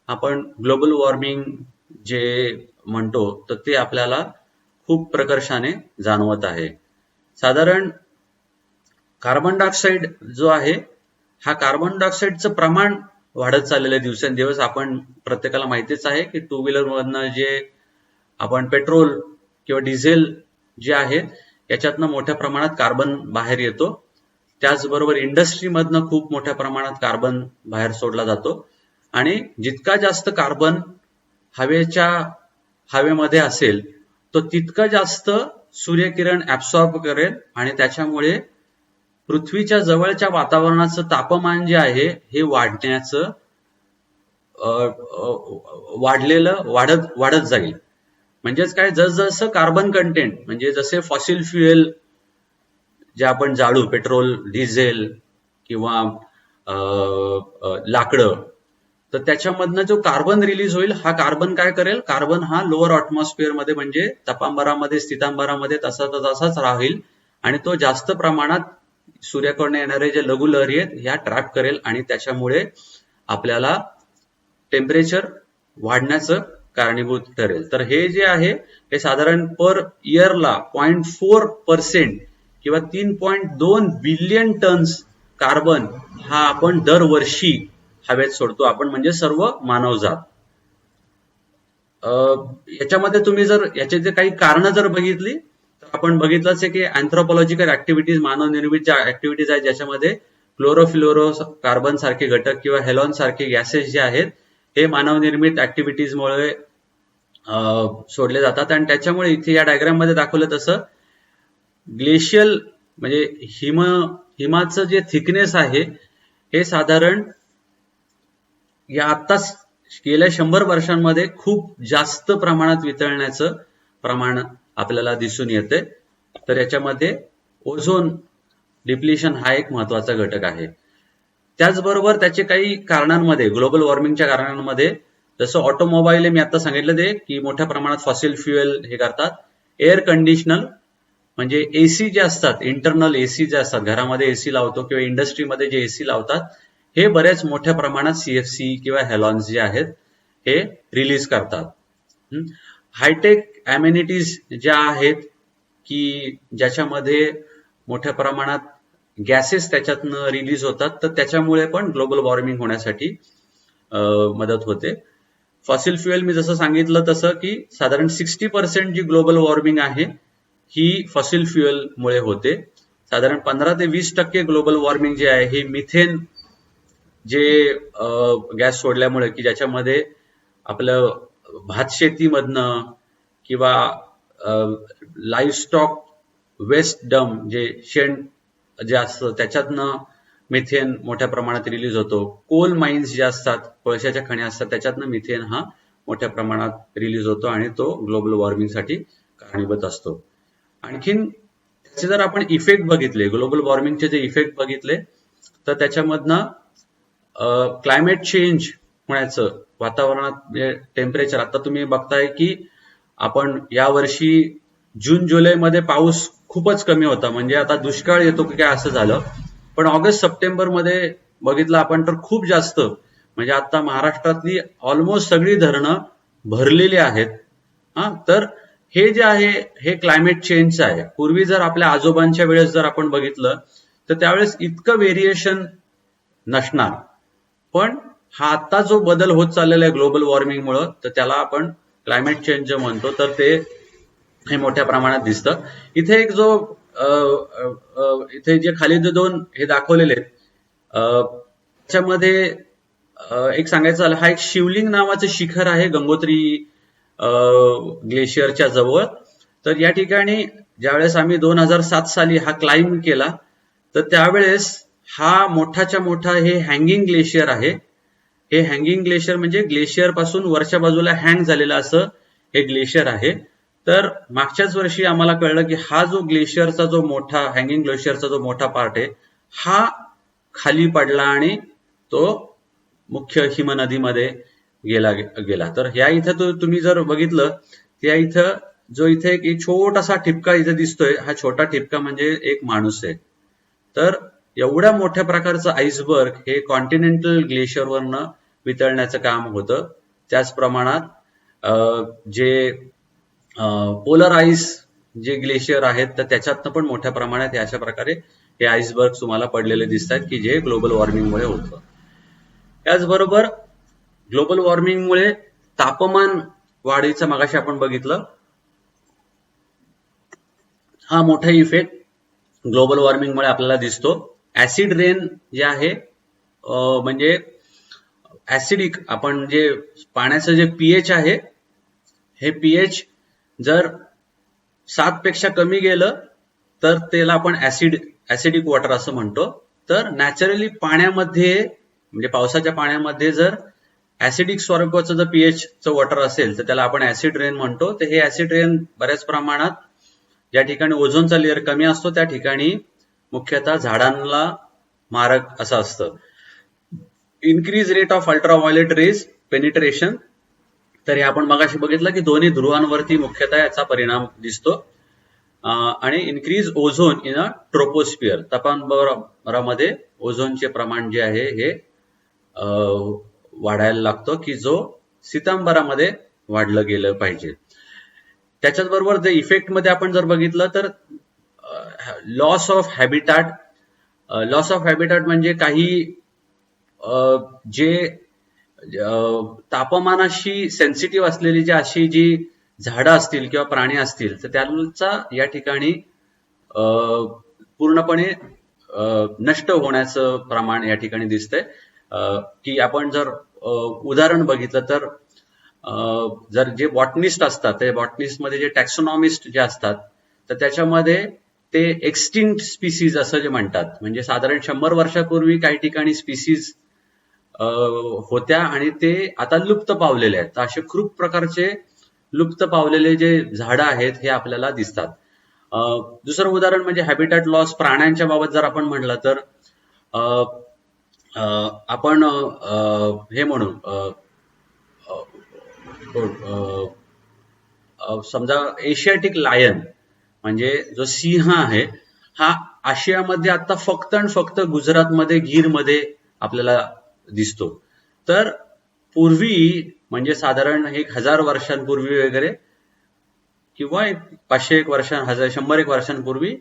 Speaker 1: आपण ग्लोबल वॉर्मिंग जे म्हणतो तर ते आपल्याला खूप प्रकर्षाने जाणवत आहे. साधारण कार्बन डायऑक्साईड जो आहे हा कार्बन डायऑक्साईडचं प्रमाण वाढत चाललेलं दिवसेंदिवस. आपण प्रत्येकाला माहितीच आहे की टू व्हीलर मधनं जे आपण पेट्रोल किंवा डिझेल जे आहे याच्यातनं मोठ्या प्रमाणात कार्बन बाहेर येतो. त्याचबरोबर इंडस्ट्रीमधनं खूप मोठ्या प्रमाणात कार्बन बाहेर सोडला जातो आणि जितका जास्त कार्बन हवेमध्ये असेल तो तितका जास्त सूर्यकिरण ऍब्सॉर्ब करेल आणि त्याच्यामुळे पृथ्वीच्या जवळच्या वातावरणाचं तापमान जे आहे हे वाढत जाईल. म्हणजेच काय, जसं कार्बन कंटेंट म्हणजे जसे फॉसिल फ्युएल जे आपण जाळू पेट्रोल डिझेल किंवा लाकडं तर त्याच्यामधनं जो कार्बन रिलीज होईल हा कार्बन काय करेल, कार्बन हा लोअर अॅटमॉस्फिअर मध्ये म्हणजे तपांबरामध्ये स्थितांबरामध्ये तसाच राहील आणि तो जास्त प्रमाणात सूर्याकडून येणारे जे लघुलहरी आहेत ह्या ट्रॅप करेल आणि त्याच्यामुळे आपल्याला टेम्परेचर वाढण्याचं कारणीभूत ठरेल. तर हे जे आहे हे साधारण पर इयरला 0.4% किंवा 3.2 बिलियन टन्स कार्बन हा आपण दरवर्षी हवेत सोडतो आपण, म्हणजे सर्व मानवजात. याच्यामध्ये तुम्ही जर याचे जे काही कारण जर बघितली तर आपण बघितलंच आहे की अँथ्रोपॉलॉजिकल ऍक्टिव्हिटीज, मानवनिर्मित ज्या ऍक्टिव्हिटीज आहेत ज्याच्यामध्ये क्लोरोफ्लोरो कार्बन सारखे घटक किंवा हेलॉन सारखे गॅसेस जे आहेत हे मानवनिर्मित ऍक्टिव्हिटीजमुळे सोडले जातात. आणि त्याच्यामुळे इथे या डायग्राम मध्ये दाखवलं तसं ग्लेशियल म्हणजे हिमाचं जे थिकनेस आहे हे साधारण या आत्ताच गेल्या 100 वर्षांमध्ये खूप जास्त प्रमाणात वितळण्याचं प्रमाण आपल्याला दिसून येते. तर याच्यामध्ये ओझोन डिप्लिशन हा एक महत्वाचा घटक आहे. त्याचबरोबर त्याचे काही कारणांमध्ये, ग्लोबल वॉर्मिंगच्या कारणांमध्ये, जसं ऑटोमोबाईल मी आता सांगितलं ते की मोठ्या प्रमाणात फॉसिल फ्युएल हे करतात. एअर कंडिशनर म्हणजे एसी जे असतात, इंटरनल एसी जे असतात, घरामध्ये एसी लावतो किंवा इंडस्ट्रीमध्ये जे एसी लावतात, हे बऱ्याच मोठ्या प्रमाणात सीएफसी किंवा हेलॉन्स जे आहेत हे रिलीज करतात. हायटेक अम्युनिटीज ज्या आहेत की ज्याच्यामध्ये मोठ्या प्रमाणात गॅसेस त्याच्यातनं रिलीज होतात, तर त्याच्यामुळे पण ग्लोबल वॉर्मिंग होण्यासाठी मदत होते. फॉसिल फ्युएल मी जसं सांगितलं तसं की साधारण 60% जी ग्लोबल वॉर्मिंग आहे ही फॉसिल फ्युएल मुळे होते. साधारण 15 ते 20% ग्लोबल वॉर्मिंग जे आहे हे मिथेन जे गॅस सोडल्यामुळे की ज्याच्यामध्ये आपलं भातशेतीमधनं किंवा लाईव्हस्टॉक वेस्ट डंप जे शेण जे असतं त्याच्यातनं मिथेन मोठ्या प्रमाणात रिलीज होतो. कोल माइन्स जे असतात, कोळशाच्या खण्या असतात, त्याच्यातनं मिथेन हा मोठ्या प्रमाणात रिलीज होतो आणि तो ग्लोबल वॉर्मिंगसाठी कारणीभूत असतो. आणखीन त्याचे जर आपण इफेक्ट बघितले, ग्लोबल वॉर्मिंगचे जे इफेक्ट बघितले, तर त्याच्यामधनं क्लायमेट चेंज होण्याचं, वातावरणात टेम्परेचर, आता तुम्ही बघताय की आपण यावर्षी जून जुलैमध्ये पाऊस खूपच कमी होता, म्हणजे आता दुष्काळ येतो की काय असं झालं. पण ऑगस्ट सप्टेंबर मध्ये बघितलं आपण तर खूप जास्त, म्हणजे आता महाराष्ट्रातली ऑलमोस्ट सगळी धरणं भरलेली आहेत. तर हे जे आहे हे क्लायमेट चेंजचं आहे. पूर्वी जर आपल्या आजोबांच्या वेळेस जर आपण बघितलं तर त्यावेळेस इतकं व्हेरिएशन नसणार, पण हा आता जो बदल होत चाललेला आहे ग्लोबल वॉर्मिंगमुळं, तर त्याला आपण क्लायमेट चेंज म्हणतो, तर ते हे मोठ्या प्रमाणात दिसतं. इथे एक जो इथे जे खाली जे दोन हे दाखवलेले आहेत त्याच्यामध्ये एक सांगायचं झालं, हा एक शिवलिंग नावाचं शिखर आहे गंगोत्री ग्लेशियरच्या जवळ. तर या ठिकाणी ज्यावेळेस आम्ही 2007 साली हा क्लाइंब केला, तर त्यावेळेस हा मोठाच्या मोठा हे हँगिंग ग्लेशियर आहे. हे हँगिंग ग्लेशियर म्हणजे ग्लेशियर पासून वरच्या बाजूला हँग झालेलं असं हे ग्लेशियर आहे. तर मागच्याच वर्षी आम्हाला कळलं की हा जो ग्लेशियरचा जो मोठा हँगिंग ग्लेशियरचा जो मोठा पार्ट आहे हा खाली पडला आणि तो मुख्य हिमनदीमध्ये गेला. तर ह्या इथं तुम्ही जर बघितलं, त्या इथं जो इथे एक छोटासा ठिपका इथे दिसतोय, हा छोटा ठिपका म्हणजे एक माणूस आहे. तर एवढ्या मोठ्या प्रकारचं आईसबर्ग हे कॉन्टिनेंटल ग्लेशियरवरनं वितळण्याचं काम होतं. त्याच प्रमाणात जे पोलर आईस जे ग्लेशियर आहेत तर त्याच्यातनं पण मोठ्या प्रमाणात अशा प्रकारे हे आईसबर्ग तुम्हाला पडलेले दिसतात की जे ग्लोबल वॉर्मिंगमुळे होतं. त्याचबरोबर ग्लोबल वॉर्मिंगमुळे तापमान वाढीचं मगाशी आपण बघितलं, हा मोठा इफेक्ट ग्लोबल वॉर्मिंगमुळे आपल्याला दिसतो. ऍसिड रेन जे आहे म्हणजे ऍसिडिक, आपण जे पाण्याचं जे पीएच आहे हे पीएच जर 7 पेक्षा कमी गेलं तर त्याला आपण ऍसिडिक वॉटर असं म्हणतो. तर नॅचरली पाण्यामध्ये म्हणजे पावसाच्या पाण्यामध्ये जर ऍसिडिक स्वरूपाचं जर पीएचचं वॉटर असेल तर त्याला आपण ऍसिड रेन म्हणतो. तर हे ऍसिड रेन बऱ्याच प्रमाणात ज्या ठिकाणी ओझोनचा लेअर कमी असतो त्या ठिकाणी मुख्यतः झाडांना मारक असं असतं. Increase rate of ultraviolet rays penetration, तर हे आपण मगाशी बघितलं की दोन्ही ध्रुवांवरती मुख्यतः याचा परिणाम दिसतो. आणि इन्क्रीज ओझोन इन अ ट्रोपोस्फिअर, तापमानामध्ये ओझोनचे प्रमाण जे आहे हे वाढायला लागतो, की जो सितंबरामध्ये वाढलं गेलं पाहिजे. त्याच्याच बरोबर जे इफेक्ट मध्ये आपण जर बघितलं तर loss of habitat. Loss of habitat म्हणजे काही जे तापमानाशी सेन्सिटिव्ह असलेली जी अशी जी झाडं असतील किंवा प्राणी असतील तर त्यांचा या ठिकाणी पूर्णपणे नष्ट होण्याचं प्रमाण या ठिकाणी दिसतंय. की आपण जर उदाहरण बघितलं तर जर जे बॉटनिस्ट असतात ते बॉटनिस्ट मध्ये जे टॅक्सोनॉमिस्ट जे असतात तर त्याच्यामध्ये ते एक्सटिंक्ट स्पीसीज असं जे म्हणतात, म्हणजे साधारण 100 वर्षापूर्वी काही ठिकाणी स्पीसीज होत्या आणि ते आता लुप्त पावलेले आहेत. तर असे खूप प्रकारचे लुप्त पावलेले जे झाडं आहेत हे आपल्याला दिसतात. दुसरं उदाहरण म्हणजे हॅबिटॅट लॉस. प्राण्यांच्या बाबत जर आपण म्हटलं तर आपण हे म्हणू समजा एशियाटिक लायन म्हणजे जो सिंह आहे हा आशियामध्ये आता फक्त आणि फक्त गुजरातमध्ये गिरमध्ये आपल्याला दिसतो. तर पूर्वी म्हणजे साधारण 1000 वर्षांपूर्वी वगैरे किंवा 500 वर्ष 100 वर्षांपूर्वी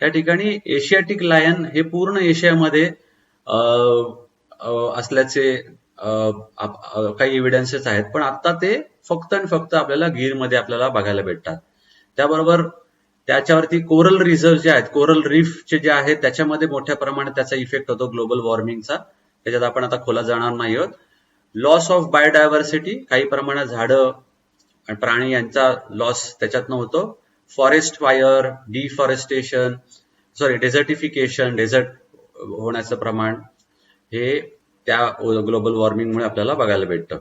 Speaker 1: त्या ठिकाणी एशियाटिक लायन हे पूर्ण एशियामध्ये असल्याचे काही एव्हिडन्सेस आहेत, पण आता ते फक्त आणि फक्त आपल्याला गिरमध्ये आपल्याला बघायला भेटतात. त्याबरोबर त्याच्यावरती कोरल रिझर्व जे आहेत, कोरल रीफचे जे आहेत त्याच्यामध्ये मोठ्या प्रमाणात त्याचा इफेक्ट होतो ग्लोबल वॉर्मिंगचा. त्याच्यात आपण आता खोला जाणार नाही आहोत. लॉस ऑफ बायोडायव्हर्सिटी, काही प्रमाणात झाडं आणि प्राणी यांचा लॉस त्याच्यातनं होतो. फॉरेस्ट फायर, डिफॉरेस्टेशन, डेझर्टिफिकेशन, डेझर्ट होण्याचं प्रमाण हे त्या ग्लोबल वॉर्मिंगमुळे आपल्याला बघायला भेटतं.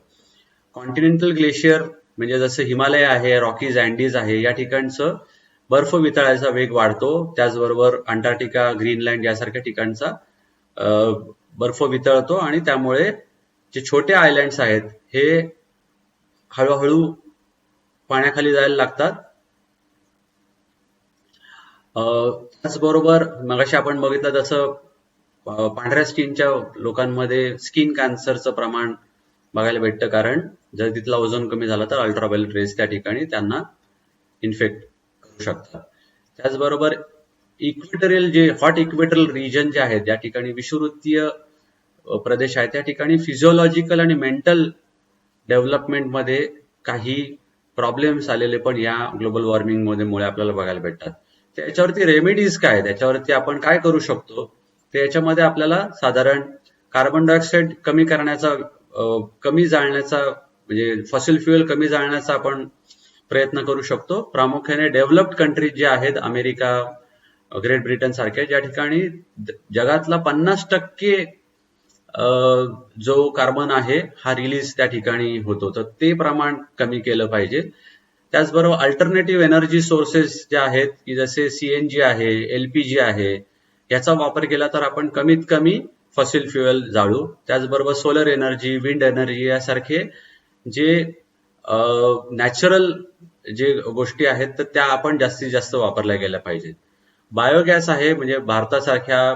Speaker 1: कॉन्टिनेंटल ग्लेशियर म्हणजे जसं हिमालय आहे, रॉकीज, अँडीज आहे, या ठिकाणचं बर्फ वितळायचा वेग वाढतो. त्याचबरोबर अंटार्क्टिका, ग्रीनलँड यासारख्या ठिकाणचा बर्फ वितळतो आणि त्यामुळे जे छोटे आयलँड्स आहेत हे हळूहळू पाण्याखाली जायला लागतात. त्याचबरोबर मगाशी आपण बघितलं तसं पांढऱ्या स्किनच्या लोकांमध्ये स्किन कॅन्सरचं प्रमाण बघायला भेटतं, कारण जर तिथला ओझोन कमी झाला तर अल्ट्राव्हायोलेट रेज त्या ठिकाणी त्यांना इन्फेक्ट करू शकतात. त्याचबरोबर इक्वेटोरियल जे हॉट इक्वेटोरियल रिजन जे आहेत, ज्या ठिकाणी विषुववृत्तीय प्रदेश आहे, त्या ठिकाणी फिजिओलॉजिकल आणि मेंटल डेव्हलपमेंटमध्ये काही प्रॉब्लेम्स आलेले पण या ग्लोबल वॉर्मिंग मुळे आपल्याला बघायला भेटतात. त्याच्यावरती रेमेडीज काय, त्याच्यावरती आपण काय करू शकतो, तर याच्यामध्ये आपल्याला साधारण कार्बन डायऑक्साईड कमी करण्याचा, कमी जाळण्याचा म्हणजे फॉसिल फ्युएल कमी जाळण्याचा आपण प्रयत्न करू शकतो. प्रामुख्याने डेव्हलप्ड कंट्रीज जे आहेत, अमेरिका, ग्रेट ब्रिटन सारख्या, ज्या ठिकाणी जगातला 50% जो कार्बन आहे हा रिलीज त्या ठिकाणी होतो, तर ते प्रमाण कमी केलं पाहिजे. त्याचबरोबर अल्टरनेटिव्ह एनर्जी सोर्सेस जे आहेत की जसे सीएनजी आहे, एलपीजी आहे, याचा वापर केला तर आपण कमीत कमी फॉसिल फ्युएल जाळू. त्याचबरोबर सोलर एनर्जी, विंड एनर्जी यासारखे जे नॅचरल जे गोष्टी आहेत तर त्या आपण जास्तीत जास्त वापरल्या गेल्या पाहिजेत. बायोगॅस आहे, म्हणजे भारतासारख्या,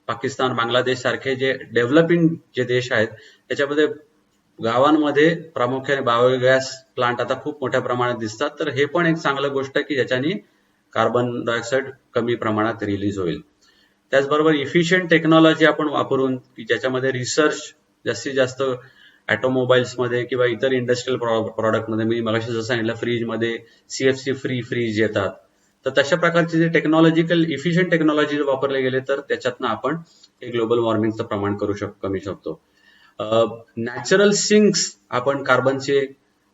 Speaker 1: पाकिस्तान, बांगलादेश सारखे जे डेव्हलपिंग जे देश आहेत त्याच्यामध्ये गावांमध्ये प्रामुख्याने बायोगॅस प्लांट आता खूप मोठ्या प्रमाणात दिसतात. तर हे पण एक चांगलं गोष्ट आहे की ज्याच्याने कार्बन डायऑक्साईड कमी प्रमाणात रिलीज होईल. त्याचबरोबर इफिशियंट टेक्नॉलॉजी आपण वापरून की ज्याच्यामध्ये रिसर्च जास्तीत जास्त ऑटोमोबाईल्समध्ये किंवा इतर इंडस्ट्रियल प्रॉडक्टमध्ये, मी मगाशी जसं सांगितलं फ्रीजमध्ये CFC फ्री फ्रीज येतात, तर तशा प्रकारचे जे टेक्नॉलॉजिकल इफिशियंट टेक्नॉलॉजी वापरले गेले तर त्याच्यातनं आपण हे ग्लोबल वॉर्मिंगचं प्रमाण कमी शकतो. नॅचरल सिंक्स आपण कार्बनचे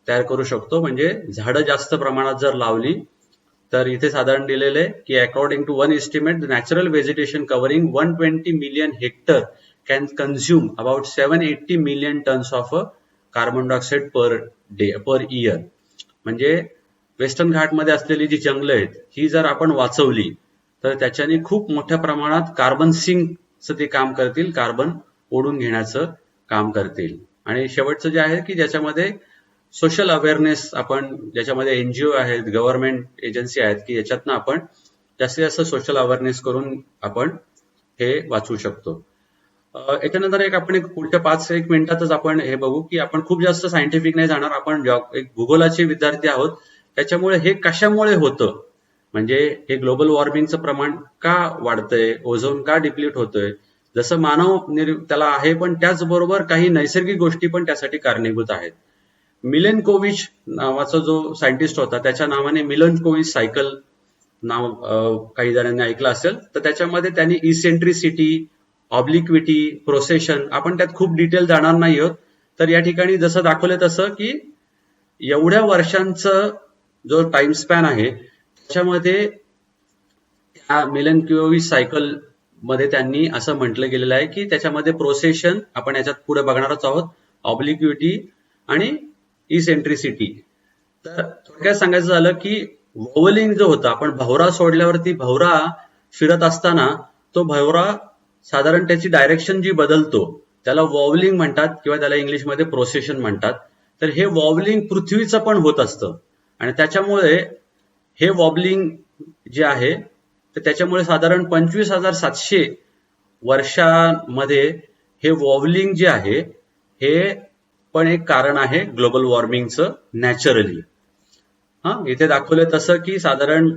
Speaker 1: तयार करू शकतो, म्हणजे झाडं जास्त प्रमाणात जर लावली तर इथे साधारण दिलेलं आहे की according to one estimate the natural vegetation covering 120 million hectare can consume about 780 million tons of carbon dioxide per year. म्हणजे वेस्टर्न घाटमध्ये असलेली जी जंगलं आहेत ही जर आपण वाचवली तर त्याच्याने खूप मोठ्या प्रमाणात कार्बन सिंकचं ते काम करतील, कार्बन ओढून घेण्याचं काम करतील. आणि शेवटचं जे आहे की ज्याच्यामध्ये सोशल अवेअरनेस आपण ज्याच्यामध्ये एनजीओ आहेत, गव्हर्नमेंट एजन्सी आहेत की याच्यातनं आपण जास्तीत जास्त सोशल अवेअरनेस करून आपण हे वाचवू शकतो. याच्यानंतर आपण एक पुढच्या 5-1 मिनिटातच आपण हे बघू की आपण खूप जास्त सायंटिफिक नाही जाणार, आपण एक भूगोलाचे विद्यार्थी आहोत. त्याच्यामुळे हे कशामुळे होतं, म्हणजे हे ग्लोबल वॉर्मिंगचं प्रमाण का वाढतंय, ओझोन का डिप्लीट होतोय, जसं त्याला आहे, पण त्याचबरोबर काही नैसर्गिक गोष्टी पण त्यासाठी कारणीभूत आहेत. मिलेनकोविच नावाचा जो सायंटिस्ट होता, त्याच्या नावाने मिलेनकोविच सायकल नाव काही जणांनी ऐकलं असेल. तर त्याच्यामध्ये त्यांनी इसेंट्रिसिटी, ऑब्लिक्विटी, प्रोसेशन, आपण त्यात खूप डिटेल जाणार नाही आहोत. तर या ठिकाणी जसं दाखवलं तसं की एवढ्या वर्षांचं जो टाइम स्पॅन आहे त्याच्यामध्ये त्या मिलेनकोविच सायकल मध्ये त्यांनी असं म्हटलं गेलेलं आहे की त्याच्यामध्ये प्रोसेशन, आपण याच्यात पुढे बघणारच आहोत, ऑब्लिक्विटी आणि इसेंट्रिसिटी. तर थोडक्यात सांगायचं झालं की वॉवलिंग जो होता, आपण भवरा सोडल्यावरती भवरा फिरत असताना तो भवरा साधारण त्याची डायरेक्शन जी बदलतो त्याला वॉवलिंग म्हणतात किंवा त्याला इंग्लिशमध्ये प्रोसेशन म्हणतात. तर हे वॉवलिंग पृथ्वीचं पण होत असतं आणि त्याच्यामुळे हे वॉबलिंग जे आहे तर त्याच्यामुळे साधारण 25,700 वर्षांमध्ये हे वॉवलिंग जे आहे हे पण एक कारण आहे ग्लोबल वॉर्मिंगचं नॅचरली. इथे दाखवलंय तसं की साधारण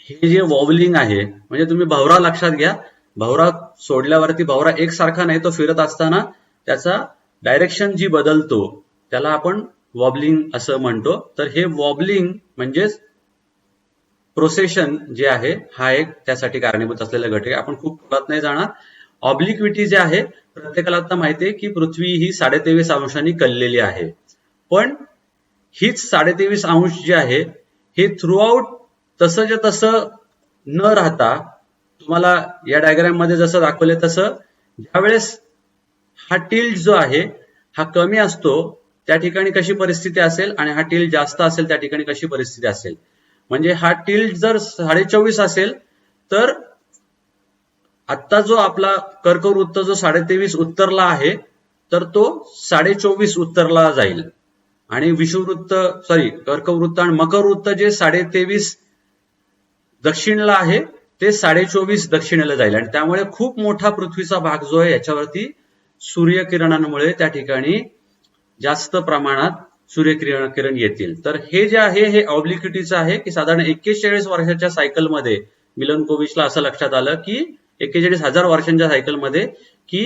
Speaker 1: हे जे वॉवलिंग आहे, म्हणजे तुम्ही भवरा लक्षात घ्या, भवरा सोडल्यावरती भवरा एकसारखा नाही, तो फिरत असताना त्याचा डायरेक्शन जी बदलतो त्याला आपण वॉबलिंग असं म्हणतो. तर हे वॉबलिंग म्हणजेच प्रोसेशन जे आहे हा एक त्यासाठी कारणीभूत असलेला घटक आहे. आपण खूप खोलात नाही जाणार. ऑब्लिक्विटी जे आहे, प्रत्येकाला आता माहिती आहे की पृथ्वी ही 23.5 अंशांनी कललेली आहे, पण हीच 23.5 अंश जे आहे हे थ्रू आउट तसंच्या तसं न राहता, तुम्हाला या डायग्राम मध्ये जसं दाखवले तसं ज्यावेळेस हा टिल्ट जो आहे हा कमी असतो त्या ठिकाणी कशी परिस्थिती असेल आणि हा टिल्ट जास्त असेल त्या ठिकाणी कशी परिस्थिती असेल. म्हणजे हा टिल्ट जर 24.5 असेल तर आत्ता जो आपला कर्कवृत्त जो 23.5 उत्तरला आहे तर तो 24.5 उत्तरला जाईल, आणि कर्कवृत्त आणि मकरवृत्त जे 23.5 दक्षिणला आहे ते 24.5 दक्षिणेला जाईल. आणि त्यामुळे खूप मोठा पृथ्वीचा भाग जो आहे याच्यावरती सूर्यकिरणांमुळे त्या ठिकाणी जास्त प्रमाणात सूर्यकिरण येतील. तर हे जे आहे हे ऑब्लिक्विटीचं आहे की साधारण 41 वर्षाच्या सायकलमध्ये मिलेनकोविचला असं लक्षात आलं की 41,000 वर्षांच्या सायकलमध्ये की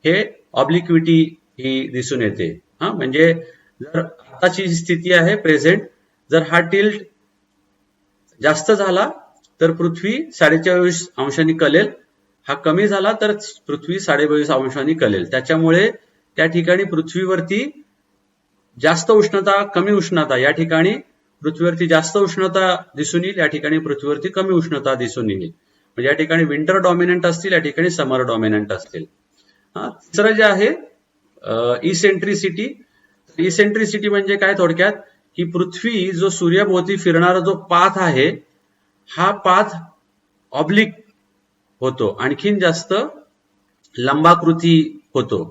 Speaker 1: हे ऑब्लिक्विटी ही दिसून येते. म्हणजे जर आताची स्थिती आहे प्रेझेंट, जर हा टिल्ट जास्त झाला तर पृथ्वी 24.5 अंशांनी कलेल, हा कमी झाला तर पृथ्वी 22.5 अंशांनी कलेल. त्याच्यामुळे त्या ठिकाणी पृथ्वीवरती जास्त उष्णता, कमी उष्णता, या ठिकाणी पृथ्वीवरती जास्त उष्णता दिसून येईल, या ठिकाणी पृथ्वीवरती कमी उष्णता दिसून येईल. म्हणजे या ठिकाणी विंटर डॉमिनंट असतील, या ठिकाणी समर डॉमिनंट असतील. तिसरं जे आहे इसेंट्रिसिटी. इसेंट्रिसिटी म्हणजे काय थोडक्यात की पृथ्वी जो सूर्याभोवती फिरणारा जो पाथ आहे हा पाथ ऑब्लिक होतो, आणखीन जास्त लंबाकृती होतो.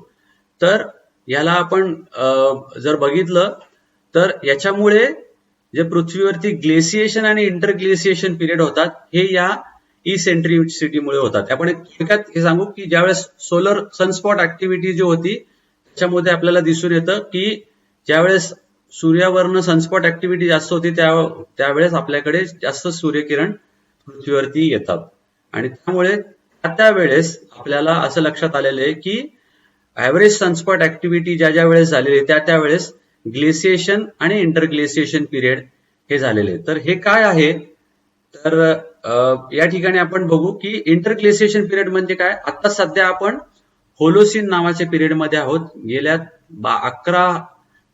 Speaker 1: तर याला आपण जर बघितलं तर याच्यामुळे जे पृथ्वीवरती ग्लेसिएशन आणि इंटरग्लेसिएशन पिरियड होतात हे या इसेंट्रिसिटीमुळे होतात. आपण एक थोडक्यात हे सांगू की ज्यावेळेस सोलर सनस्पॉट ऍक्टिव्हिटी जी होती त्याच्यामध्ये आपल्याला दिसून येतं की ज्यावेळेस सूर्यावरनं सनस्पॉट ऍक्टिव्हिटी जास्त होती त्यावेळेस आपल्याकडे जास्त सूर्यकिरण पृथ्वीवरती येतात, आणि त्यामुळे त्यावेळेस आपल्याला असं लक्षात आलेलं आहे की ऍव्हरेज सनस्पॉट ऍक्टिव्हिटी ज्या वेळेस झालेली त्यावेळेस ग्लेसिएशन आणि इंटरग्लेसिएशन पिरियड हे झालेले. तर हे काय आहे तर या ठिकाणी आपण बघू की इंटरग्लेसिएशन पिरियड म्हणजे काय. आता सध्या आपण होलोसिन नावाच्या पिरियड मध्ये आहोत. गेल्या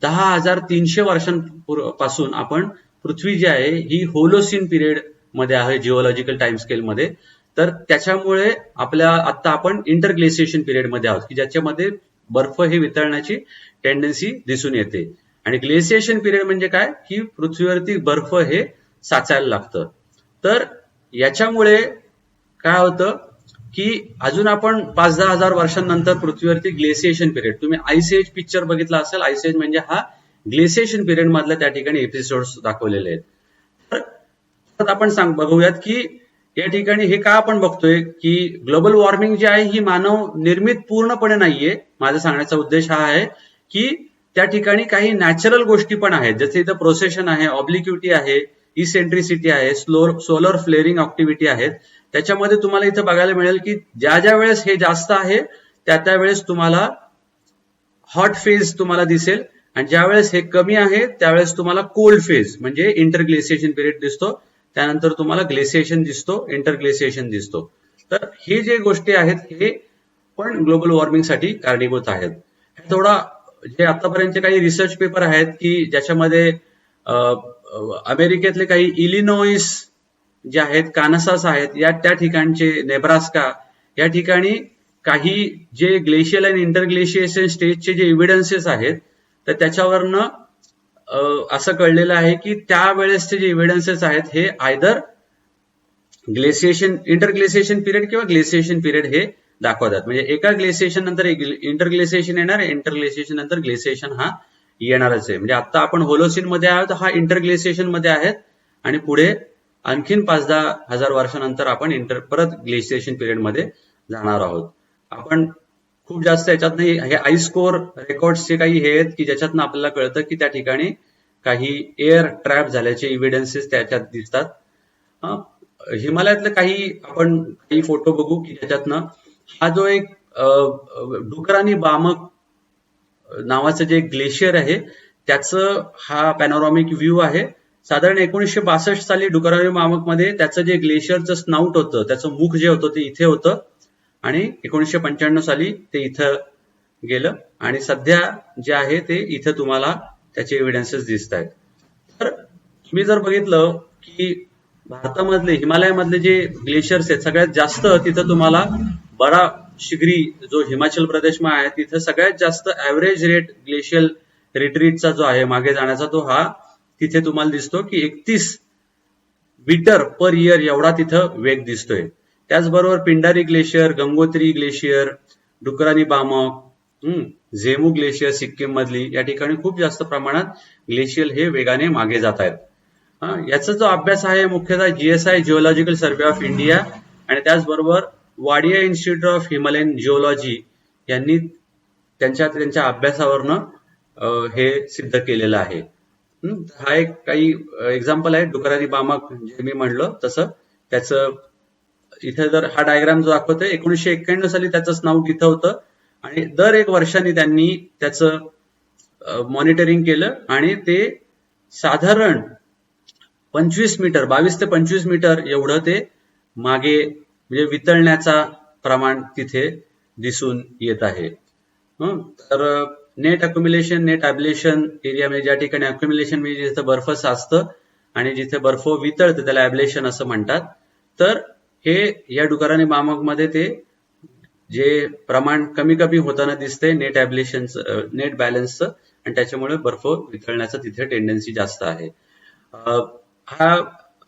Speaker 1: 10,300 वर्षांपासून आपण पृथ्वी जी आहे ही होलोसिन पिरियड मध्ये आहे जिओलॉजिकल टाइम स्केल मध्ये. तर त्याच्यामुळे आता आपण इंटरग्लेसिएशन पिरियड मध्ये आहोत की ज्याच्यामध्ये बर्फ हे वितळण्याची टेंडन्सी दिसून येते. आणि ग्लेसिएशन पिरियड म्हणजे काय की पृथ्वीवरती बर्फ हे साचायला लागतं. तर याच्यामुळे काय होतं की अजून आपण 5-10 हजार वर्षांनंतर पृथ्वीवरती ग्लेसिएशन पिरियड, तुम्ही आईस एज पिक्चर बघितला असेल, आईस एज म्हणजे हा ग्लेसिएशन पिरियड मधल्या त्या ठिकाणी एपिसोड्स दाखवलेले आहेत. तर आपण बघूयात की या ठिकाणी हे का आपण बघतोय की ग्लोबल वॉर्मिंग जी आहे ही मानव निर्मित पूर्णपणे नाहीये. माझा सांगण्याचा उद्देश हा आहे की त्या ठिकाणी काही नॅचरल गोष्टी पण आहेत, जसे इथं प्रोसेशन आहे, ऑब्लिक्विटी आहे, इसेंट्रिसिटी आहे, सोलर फ्लेअरिंग ऍक्टिव्हिटी आहेत. त्याच्यामध्ये तुम्हाला इथं बघायला मिळेल की ज्या ज्या वेळेस हे जास्त आहे त्या वेळेस तुम्हाला हॉट फेज तुम्हाला दिसेल, आणि ज्या वेळेस हे कमी आहे त्यावेळेस तुम्हाला कोल्ड फेज म्हणजे इंटरग्लेसिएशन पिरियड दिसतो. त्यानंतर तुम्हाला ग्लेसिएशन दिसतो, इंटरग्लेसिएशन दिसतो. तर हे जे गोष्टी आहेत हे पण ग्लोबल वॉर्मिंगसाठी कारणीभूत आहेत. थोडा जे आतापर्यंतचे काही रिसर्च पेपर आहेत की ज्याच्यामध्ये अमेरिकेतले काही इलिनॉइस जे आहेत, कानसास आहेत, या त्या ठिकाणचे, नेब्रास्का या ठिकाणी काही जे ग्लेशियल आणि इंटरग्लेशिएशन स्टेजचे जे एव्हिडन्सेस आहेत तर त्याच्यावरनं असं कळलेलं आहे की त्यावेळेसचे जे एव्हिडन्सेस आहेत हे आयदर ग्लेसिएशन, इंटरग्लेसिएशन पिरियड किंवा ग्लेसिएशन पिरियड हे दाखवतात. म्हणजे एका ग्लेसिएशन नंतर इंटरग्लेसिएशन येणार, इंटरग्लेसिएशन नंतर ग्लेसिएशन हा येणारच आहे. म्हणजे आता आपण होलोसिन मध्ये आहोत, हा इंटरग्लेसिएशन मध्ये आहेत, आणि पुढे आणखीन 5-10 हजार वर्षानंतर आपण परत ग्लेसिएशन पिरियड मध्ये जाणार आहोत. आपण खूप जास्त याच्यातनं हे आईस कोर रेकॉर्ड्सचे काही हे आहेत की ज्याच्यातनं आपल्याला कळतं की त्या ठिकाणी काही एअर ट्रॅप झाल्याचे इव्हिडन्सेस त्याच्यात दिसतात. हिमालयातले काही फोटो बघू की ज्याच्यातनं हा जो एक डुकरानी बामक नावाचं जे ग्लेशियर आहे त्याचं हा पॅनोरॉमिक व्ह्यू आहे. साधारण 1962 साली डुकरानी बामक मध्ये त्याचं जे ग्लेशियरचं स्नाउट होतं, त्याचं मुख जे होतं ते इथे होतं, आणि 1995 साली ते इथं गेलं, आणि सध्या जे आहे ते इथं तुम्हाला त्याचे एव्हिडन्सेस दिसत आहेत. तर तुम्ही जर बघितलं की भारतामधले, हिमालयामधले जे ग्लेशियर्स आहेत सगळ्यात जास्त तिथं तुम्हाला बरा शिगरी जो हिमाचल प्रदेशमध्ये आहे तिथं सगळ्यात जास्त ऍव्हरेज रेट ग्लेशियल रिट्रीटचा जो आहे मागे जाण्याचा तो हा तिथे तुम्हाला दिसतो की 31 मीटर पर इयर एवढा तिथं वेग दिसतोय. त्याचबरोबर Pindari glacier, Gangotri glacier, Dokriani Bamak, Zemu glacier Sikkim मधली या ठिकाणी खूप जास्त प्रमाणात ग्लेशियल हे वेगाने मागे जात आहेत. याचा जो अभ्यास आहे मुख्यतः GSI geological survey of India आणि त्याचबरोबर Wadia institute of Himalayan geology यांनी त्यांच्या अभ्यासावरनं हे सिद्ध केलेलं आहे. हा एक काही एक्झाम्पल आहे डुकरानी बामक, जे मी म्हणलं तसं. त्याचं इथे जर हा डायग्राम जो दाखवतोय 1991 साली त्याचं स्नाउट इथं होतं, आणि दर 1 वर्षांनी त्यांनी त्याचं मॉनिटरिंग केलं, आणि ते साधारण 22 ते 25 मीटर एवढं ते मागे म्हणजे वितळण्याचा प्रमाण तिथे दिसून येत आहे. तर net accumulation, net ablation area म्हणजे ज्या ठिकाणी अक्युम्युलेशन म्हणजे जिथे बर्फ साचतं आणि जिथे बर्फ वितळतं त्याला ॲब्लेशन असं म्हणतात. तर हे या डुकरानी बामक मध्ये ते जे प्रमाण कमी कमी होताना दिसतंय नेट ॲब्लेशनचं, नेट बॅलन्सचं, आणि त्याच्यामुळे बर्फ वितळण्याचं तिथे टेंडन्सी जास्त आहे.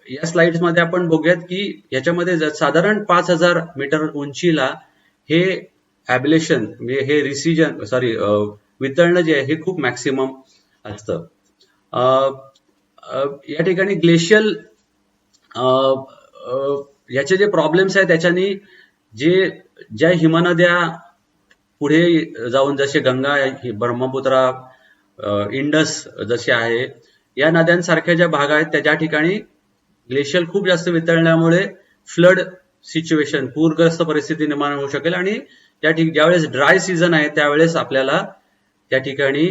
Speaker 1: या स्लाइड्स मध्ये आपण बघूयात की याच्यामध्ये साधारण 5000 मीटर उंचीला हे ॲब्लेशन म्हणजे हे वितळणं जे आहे हे खूप मॅक्सिमम असतं. या ठिकाणी ग्लेशियल याचे जे प्रॉब्लेम्स आहेत त्याच्यानी ज्या हिमनद्या पुढे जाऊन जसे गंगा, ब्रह्मपुत्रा, इंडस जसे आहे या नद्यांसारख्या ज्या भाग आहेत त्या ज्या ठिकाणी ग्लेशियल खूप जास्त वितळल्यामुळे फ्लड सिच्युएशन, पूरग्रस्त परिस्थिती निर्माण होऊ शकेल, आणि ज्यावेळेस ड्राय सीझन आहे त्यावेळेस आपल्याला त्या ठिकाणी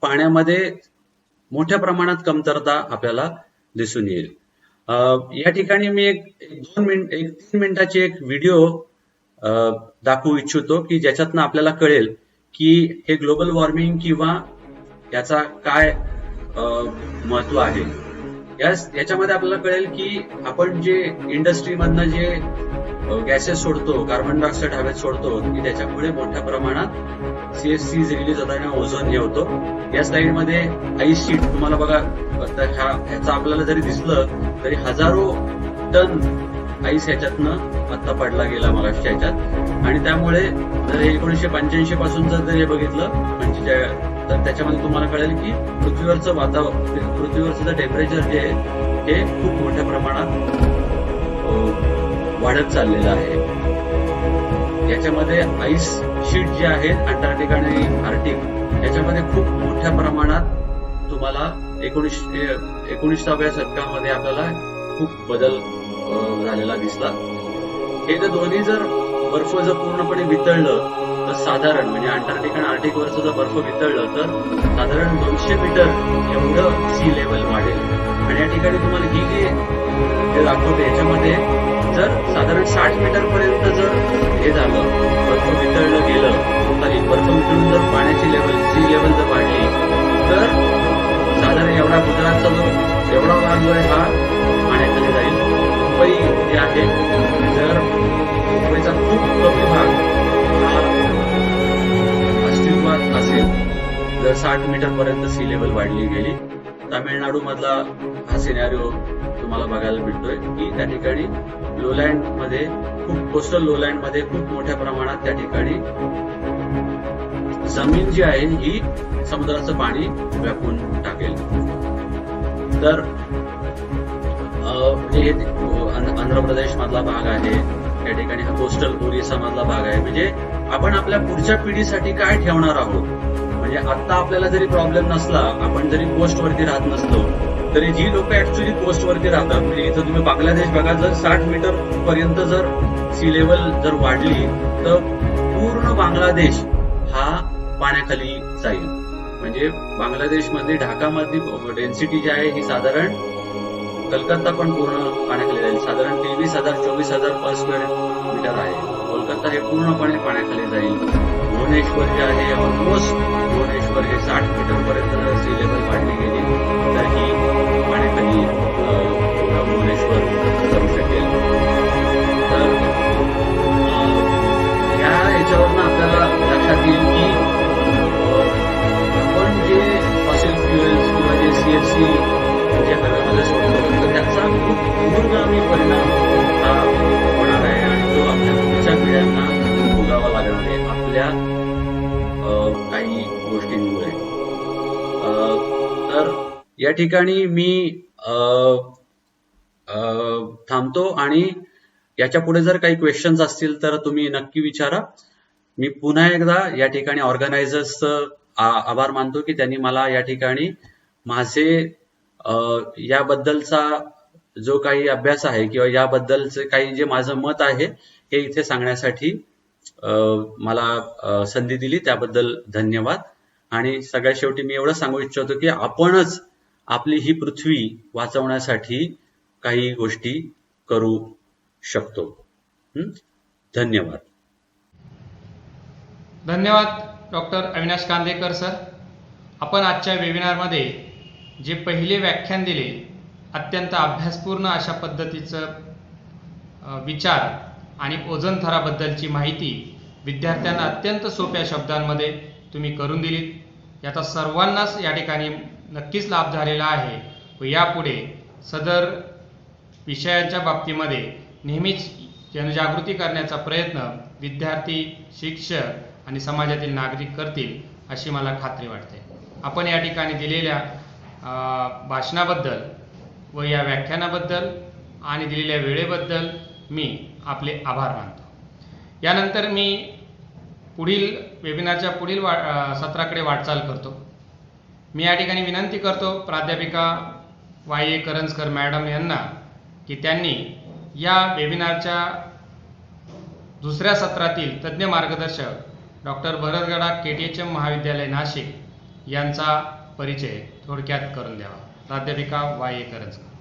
Speaker 1: पाण्यामध्ये मोठ्या प्रमाणात कमतरता आपल्याला दिसून येईल. या ठिकाणी मी एक 3 मिनिटाची एक व्हिडिओ दाखवू इच्छितो की ज्याच्यातनं आपल्याला कळेल की हे ग्लोबल वॉर्मिंग किंवा याचा काय महत्व आहे. याच्यामध्ये आपल्याला कळेल की आपण जे इंडस्ट्रीमधनं जे गॅसेस सोडतो, कार्बन डायऑक्साईड हवेत सोडतो, की त्याच्यामुळे मोठ्या प्रमाणात CFCs रिलीज होतात आणि ओझोन हे होतो. या स्लाइड मध्ये आईस शीट तुम्हाला बघा, ह्याचं आपल्याला जरी दिसलं तरी हजारो टन आईस ह्याच्यातनं आता पडला गेला मगाशच्या ह्याच्यात, आणि त्यामुळे जर 1985 पासून जर हे बघितलं म्हणजे तर त्याच्यामध्ये तुम्हाला कळेल की पृथ्वीवरचं वातावरण, पृथ्वीवरचं जे टेम्परेचर जे आहे हे खूप मोठ्या प्रमाणात वाढत चाललेलं आहे. याच्यामध्ये आईस शीट जे आहेत अंटार्क्टिका आणि आर्टिक याच्यामध्ये खूप मोठ्या प्रमाणात तुम्हाला 19व्या शतकामध्ये आपल्याला खूप बदल झालेला दिसला. हे जर दोन्ही जर बर्फ जर पूर्णपणे वितळलं तर साधारण म्हणजे अंटार्क्टिका आणि आर्टिक वरचं जर बर्फ वितळलं तर साधारण 200 मीटर एवढं सी लेवल वाढेल. आणि या ठिकाणी तुम्हाला ही जे दाखवते याच्यामध्ये जर साधारण 60 मीटर पर्यंत जर हे झालं, बर्फ वितळलं गेलं, खाली बर्फ वितळून जर पाण्याची लेवल सी लेवल जर वाढली तर साधारण एवढा गुजरातचा जो एवढा भाग जो आहे हा पाण्याखाली जाईल. मुंबई जे आहे जर मुंबईचा खूप कमी भाग हा अस्तित्वात असेल जर 60 मीटर पर्यंत सी लेवल वाढली गेली. तामिळनाडू मधला हा सिनॅरिओ तुम्हाला बघायला मिळतोय की त्या ठिकाणी लोलँड मध्ये खूप कोस्टल लोलँड मध्ये खूप मोठ्या प्रमाणात त्या ठिकाणी जमीन जी आहे ही समुद्राचं पाणी व्यापून टाकेल. तर म्हणजे आंध्र प्रदेश मधला भाग आहे, या ठिकाणी हा कोस्टल ओरिसा मधला भाग आहे. म्हणजे आपण आपल्या पुढच्या पिढीसाठी काय ठेवणार आहोत. म्हणजे आता आपल्याला जरी प्रॉब्लेम नसला, आपण जरी कोस्ट वरती राहत नसलो तरी जी लोक ऍक्च्युअली कोस्ट वरती राहतात, म्हणजे इथं तुम्ही बांगलादेश बघा, जर 60 मीटर पर्यंत जर सी लेवल जर वाढली तर पूर्ण बांगलादेश हा पाण्याखाली जाईल. म्हणजे बांगलादेशमध्ये ढाकामधली डेन्सिटी जी आहे ही साधारण कलकत्ता पण पूर्ण पाण्याखाली जाईल. साधारण 23,000-24,000 पर स्क्वेअर मीटर आहे. कोलकाता हे पूर्णपणे पाण्याखाली जाईल. भुवनेश्वर जे आहे ऑलमोस्ट भुवनेश्वर हे 60 मीटर पर्यंत जर सी लेवल वाढली गेली तर ही पाण्याखाली भुवनेश्वर जाऊ शकेल. तर याच्यावरनं आपल्याला लक्षात येईल की आपण जे फॉसिल फ्युएल्स किंवा जे CFC जे हवेमध्ये सोडतो तर त्याचा खूप दूरगामी परिणाम हा होणार आहे आणि तो आपल्या पुढच्या पिढ्यांना भोगावा लागणार आहे आपल्या काही गोष्टींमुळे. तर या ठिकाणी मी थांबतो आणि याच्या पुढे जर काही क्वेश्चन्स असतील तर तुम्ही नक्की विचारा. मी पुन्हा एकदा या ठिकाणी ऑर्गनायझर्सचं आभार मानतो की त्यांनी मला या ठिकाणी माझे याबद्दलचा जो काही अभ्यास आहे किंवा याबद्दलचे काही जे माझं मत आहे हे इथे सांगण्यासाठी मला संधी दिली, त्याबद्दल धन्यवाद. आणि सगळ्यात शेवटी मी एवढं सांगू इच्छितो की आपणच आपली ही पृथ्वी वाचवण्यासाठी काही गोष्टी करू शकतो. धन्यवाद.
Speaker 2: धन्यवाद डॉक्टर अविनाश कांदेकर सर. आपण आजच्या वेबिनारमध्ये जे पहिले व्याख्यान दिले, अत्यंत अभ्यासपूर्ण अशा पद्धतीचं विचार आणि ओझोन थराबद्दलची माहिती विद्यार्थ्यांना अत्यंत सोप्या शब्दांमध्ये तुम्ही करून दिलीत. याचा सर्वांनाच या ठिकाणी नक्कीच लाभ झालेला आहे व यापुढे सदर विषयांच्या बाबतीमध्ये नेहमीच जनजागृती करण्याचा प्रयत्न विद्यार्थी, शिक्षक आणि समाजातील नागरिक करतील अशी मला खात्री वाटते. आपण या ठिकाणी दिलेल्या भाषणाबद्दल व या व्याख्यानाबद्दल आणि दिलेल्या वेळेबद्दल मी आपले आभार मानतो. यानंतर मी पुढील वेबिनारच्या पुढील सत्राकडे वाटचाल करतो. मी या ठिकाणी विनंती करतो प्राध्यापिका वाय करंजकर मॅडम यांना की त्यांनी या वेबिनारच्या दुसऱ्या सत्रातील तज्ज्ञ मार्गदर्शक डॉक्टर भरतगडा KTHM महाविद्यालय नाशिक यांचा परिचय थोडक्यात करून द्यावा. प्राध्यापिका वाय करंजकर.